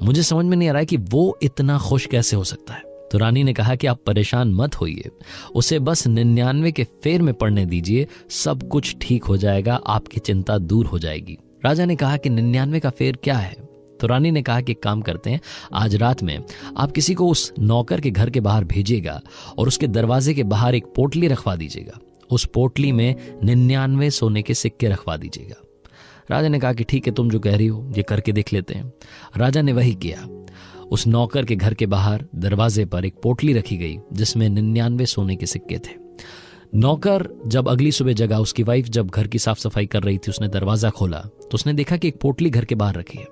मुझे समझ में नहीं आ रहा है कि वो इतना खुश कैसे हो सकता है। तो रानी ने कहा कि आप परेशान मत होइए, उसे बस 99 के फेर में पढ़ने दीजिए, सब कुछ ठीक हो जाएगा, आपकी चिंता दूर हो जाएगी। राजा ने कहा कि 99 का फेर क्या है? तो रानी ने कहा कि एक काम करते हैं, आज रात में आप किसी को उस नौकर के घर के बाहर भेजिएगा और उसके दरवाजे के बाहर एक पोटली रखवा दीजिएगा। उस पोटली में 99 सोने के सिक्के रखवा दीजिएगा। राजा ने कहा कि ठीक है, तुम जो कह रही हो ये करके देख लेते हैं। राजा ने वही किया। उस नौकर के घर के बाहर दरवाजे पर एक पोटली रखी गई जिसमें 99 सोने के सिक्के थे। नौकर जब अगली सुबह जगा, उसकी वाइफ जब घर की साफ सफाई कर रही थी, उसने दरवाजा खोला तो उसने देखा कि एक पोटली घर के बाहर रखी है।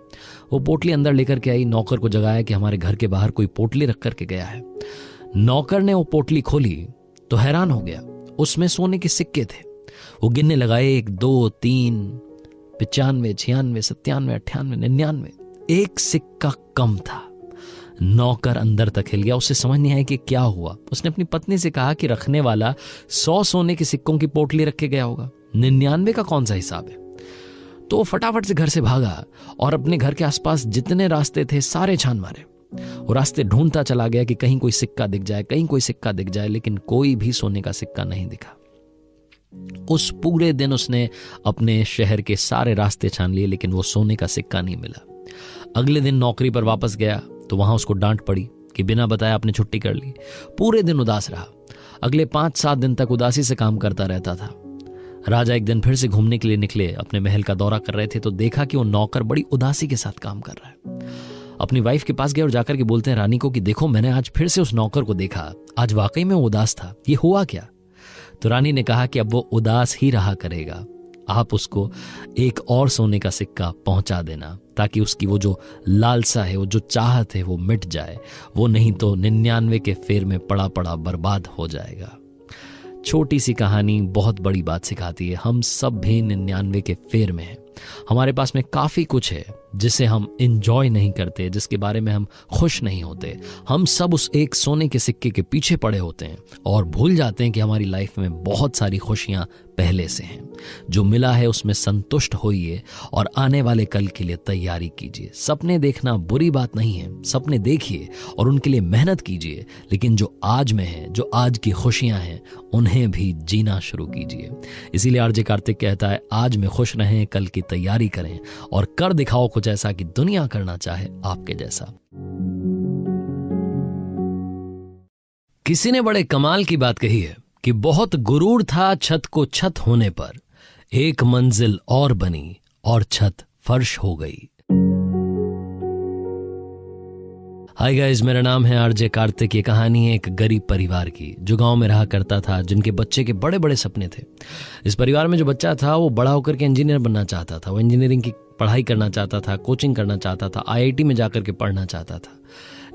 वो पोटली अंदर लेकर के आई, नौकर को जगाया कि हमारे घर के बाहर कोई पोटली रख करके गया है। नौकर ने वो पोटली खोली तो हैरान हो गया, उसमें सोने के सिक्के थे। वो गिनने लगाए, 1 2 3 95 96 97 98 99। एक सिक्का कम था। नौकर अंदर तक हिल गया, उसे समझ नहीं आया कि क्या हुआ। उसने अपनी पत्नी से कहा कि रखने वाला 100 सोने के सिक्कों की पोटली रख के गया होगा, 99 का कौन सा हिसाब है? तो वो फटाफट से घर से भागा और अपने घर के आसपास जितने रास्ते थे सारे छान मारे। वो रास्ते ढूंढता चला गया कि कहीं कोई सिक्का दिख जाए, कहीं कोई सिक्का दिख जाए, लेकिन कोई भी सोने का सिक्का नहीं दिखा। उस पूरे दिन उसने अपने शहर के सारे रास्ते छान लिए, लेकिन वो सोने का सिक्का नहीं मिला। अगले दिन नौकरी पर वापस गया तो वहां उसको डांट पड़ी कि बिना बताए आपने छुट्टी कर ली। पूरे दिन उदास रहा। अगले 5-7 दिन तक उदासी से काम करता रहता था। राजा एक दिन फिर से घूमने के लिए निकले, अपने महल का दौरा कर रहे थे तो देखा कि वो नौकर बड़ी उदासी के साथ काम कर रहा है। अपनी वाइफ के पास गए और जाकर के बोलते हैं रानी को कि देखो, मैंने आज फिर से उस नौकर को देखा, आज वाकई में वो उदास था, ये हुआ क्या? तो रानी ने कहा कि अब वो उदास ही रहा करेगा, आप उसको एक और सोने का सिक्का पहुंचा देना ताकि उसकी वो जो लालसा है, वो जो चाहत है, वो मिट जाए। वो नहीं तो 99 के फेर में पड़ा पड़ा बर्बाद हो जाएगा। छोटी सी कहानी बहुत बड़ी बात सिखाती है। हम सब भी 99 के फेर में हैं। हमारे पास में काफी कुछ है जिसे हम इंजॉय नहीं करते, जिसके बारे में हम खुश नहीं होते। हम सब उस एक सोने के सिक्के के पीछे पड़े होते हैं और भूल जाते हैं कि हमारी लाइफ में बहुत सारी खुशियां पहले से हैं। जो मिला है उसमें संतुष्ट होइए और आने वाले कल के लिए तैयारी कीजिए। सपने देखना बुरी बात नहीं है, सपने देखिए और उनके लिए मेहनत कीजिए, लेकिन जो आज में है, जो आज की खुशियां हैं, उन्हें भी जीना शुरू कीजिए। इसीलिए आरजे कार्तिक कहता है, आज में खुश रहें, कल की तैयारी करें और कर दिखाओ कुछ ऐसा कि दुनिया करना चाहे आपके जैसा। किसी ने बड़े कमाल की बात कही है कि बहुत गुरूर था छत को छत होने पर, एक मंजिल और बनी और छत फर्श हो गई। हाय गाइस, मेरा नाम है आरजे कार्तिक। ये कहानी है एक गरीब परिवार की जो गांव में रहा करता था, जिनके बच्चे के बड़े बड़े सपने थे। इस परिवार में जो बच्चा था वो बड़ा होकर के इंजीनियर बनना चाहता था। वो इंजीनियरिंग की पढ़ाई करना चाहता था, कोचिंग करना चाहता था, आईआईटी में जाकर के पढ़ना चाहता था।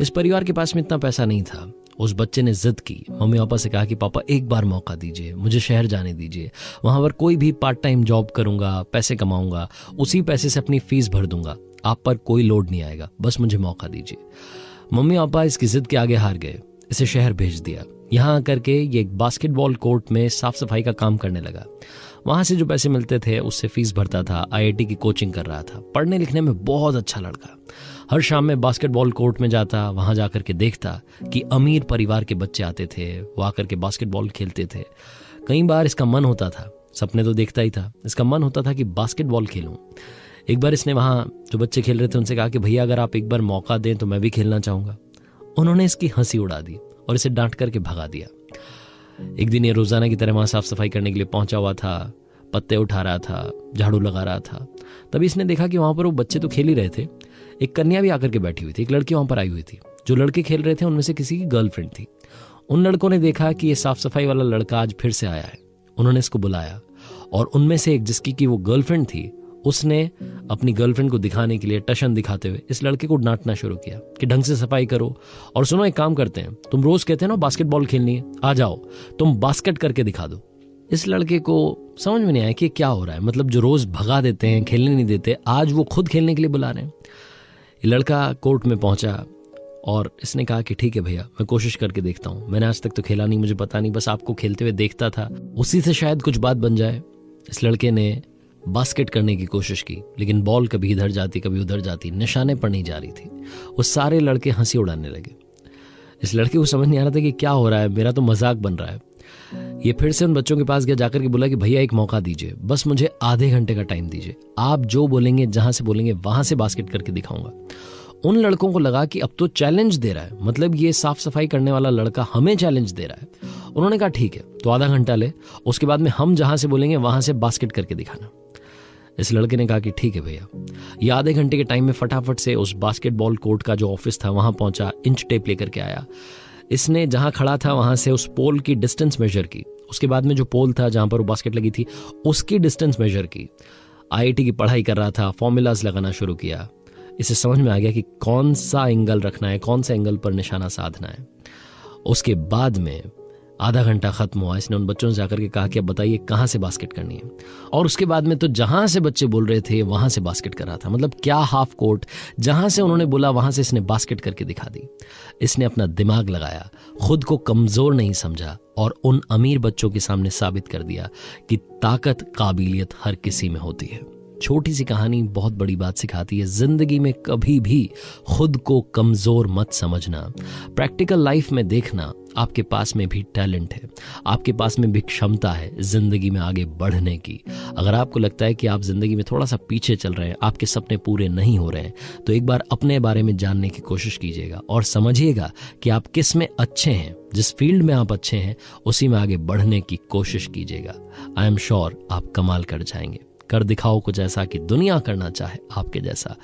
इस परिवार के पास में इतना पैसा नहीं था। उस बच्चे ने जिद की, मम्मी पापा से कहा कि पापा एक बार मौका दीजिए, मुझे शहर जाने दीजिए, वहां पर कोई भी पार्ट टाइम जॉब करूंगा, पैसे कमाऊंगा, उसी पैसे से अपनी फीस भर दूंगा, आप पर कोई लोड नहीं आएगा, बस मुझे मौका दीजिए। मम्मी पापा इसकी जिद के आगे हार गए, इसे शहर भेज दिया। यहाँ आकर के ये एक बास्केटबॉल कोर्ट में साफ सफाई का काम करने लगा। वहां से जो पैसे मिलते थे उससे फीस भरता था, आईआईटी की कोचिंग कर रहा था। पढ़ने लिखने में बहुत अच्छा लड़का। हर शाम में बास्केटबॉल कोर्ट में जाता, वहां जाकर के देखता कि अमीर परिवार के बच्चे आते थे, वो आकर के बास्केटबॉल खेलते थे। कई बार इसका मन होता था, सपने तो देखता ही था, इसका मन होता था कि बास्केटबॉल खेलूं। एक बार इसने वहां जो बच्चे खेल रहे थे उनसे कहा कि भैया अगर आप एक बार मौका दें तो मैं भी खेलना चाहूंगा। उन्होंने इसकी हंसी उड़ा दी और इसे डांट करके भगा दिया। एक दिन ये रोजाना की तरह वहां साफ सफाई करने के लिए पहुंचा हुआ था, पत्ते उठा रहा था, झाड़ू लगा रहा था। तभी इसने देखा कि वहां पर वो बच्चे तो खेल ही रहे थे, एक कन्या भी आकर के बैठी हुई थी। एक लड़की वहां पर आई हुई थी। जो लड़के खेल रहे थे उनमें से किसी की गर्लफ्रेंड थी। उन लड़कों ने देखा कि ये साफ सफाई वाला लड़का आज फिर से आया है। उन्होंने इसको बुलाया और उनमें से एक, जिसकी की वो गर्लफ्रेंड थी, उसने अपनी गर्लफ्रेंड को दिखाने के लिए टशन दिखाते हुए इस लड़के को डांटना शुरू किया कि ढंग से सफाई करो। और सुनो, एक काम करते हैं, तुम रोज कहते हैं ना बास्केटबॉल खेलनी है, आ जाओ तुम बास्केट करके दिखा दो। इस लड़के को समझ में नहीं आया कि क्या हो रहा है। मतलब जो रोज भगा देते हैं, खेलने नहीं देते, आज वो खुद खेलने के लिए बुला रहे हैं। ये लड़का कोर्ट में पहुंचा और इसने कहा कि ठीक है भैया, मैं कोशिश करके देखता हूं। मैंने आज तक तो खेला नहीं, मुझे पता नहीं, बस आपको खेलते हुए देखता था, उसी से शायद कुछ बात बन जाए। इस लड़के ने बास्केट करने की कोशिश की, लेकिन बॉल कभी इधर जाती कभी उधर जाती, निशाने पर नहीं जा रही थी। वो सारे लड़के हंसी उड़ाने लगे। इस लड़के को समझ नहीं आ रहा था कि क्या हो रहा है, मेरा तो मजाक बन रहा है। ये फिर से उन बच्चों के पास गया, जाकर के बोला कि भैया एक मौका दीजिए, बस मुझे आधे घंटे का टाइम दीजिए, आप जो बोलेंगे, जहां से बोलेंगे वहां से बास्केट करके दिखाऊंगा। उन लड़कों को लगा कि अब तो चैलेंज दे रहा है, मतलब ये साफ सफाई करने वाला लड़का हमें चैलेंज दे रहा है। उन्होंने कहा ठीक है, तो आधा घंटा ले, उसके बाद में हम जहां से बोलेंगे वहां से बास्केट करके दिखाना। इस लड़के ने कहा कि ठीक है भैया। ये आधे घंटे के टाइम में फटाफट से उस बास्केटबॉल कोर्ट का जो ऑफिस था वहां पहुंचा, इंच टेप लेकर के आया। इसने जहां खड़ा था वहां से उस पोल की डिस्टेंस मेजर की। उसके बाद में जो पोल था जहां पर वो बास्केट लगी थी उसकी डिस्टेंस मेजर की। आईआईटी की पढ़ाई कर रहा था, फॉर्मूलाज लगाना शुरू किया। इसे समझ में आ गया कि कौन सा एंगल रखना है, कौन सा एंगल पर निशाना साधना है। उसके बाद में आधा घंटा खत्म हुआ। इसने उन बच्चों से जाकर के कहा कि अब बताइए कहां से बास्केट करनी है। और उसके बाद में तो जहां से बच्चे बोल रहे थे वहां से बास्केट कर रहा था। मतलब क्या हाफ कोर्ट, जहां से उन्होंने बोला वहां से इसने बास्केट करके दिखा दी। इसने अपना दिमाग लगाया, खुद को कमजोर नहीं समझा और उन अमीर बच्चों के सामने साबित कर दिया कि ताकत, काबिलियत हर किसी में होती है। छोटी सी कहानी बहुत बड़ी बात सिखाती है। जिंदगी में कभी भी खुद को कमजोर मत समझना। प्रैक्टिकल लाइफ में देखना, आपके पास में भी टैलेंट है, आपके पास में भी क्षमता है जिंदगी में आगे बढ़ने की। अगर आपको लगता है कि आप जिंदगी में थोड़ा सा पीछे चल रहे हैं, आपके सपने पूरे नहीं हो रहे हैं, तो एक बार अपने बारे में जानने की कोशिश कीजिएगा और समझिएगा कि आप किस में अच्छे हैं। जिस फील्ड में आप अच्छे हैं उसी में आगे बढ़ने की कोशिश कीजिएगा। आई एम श्योर आप कमाल कर जाएंगे। कर दिखाओ कुछ ऐसा कि दुनिया करना चाहे आपके जैसा।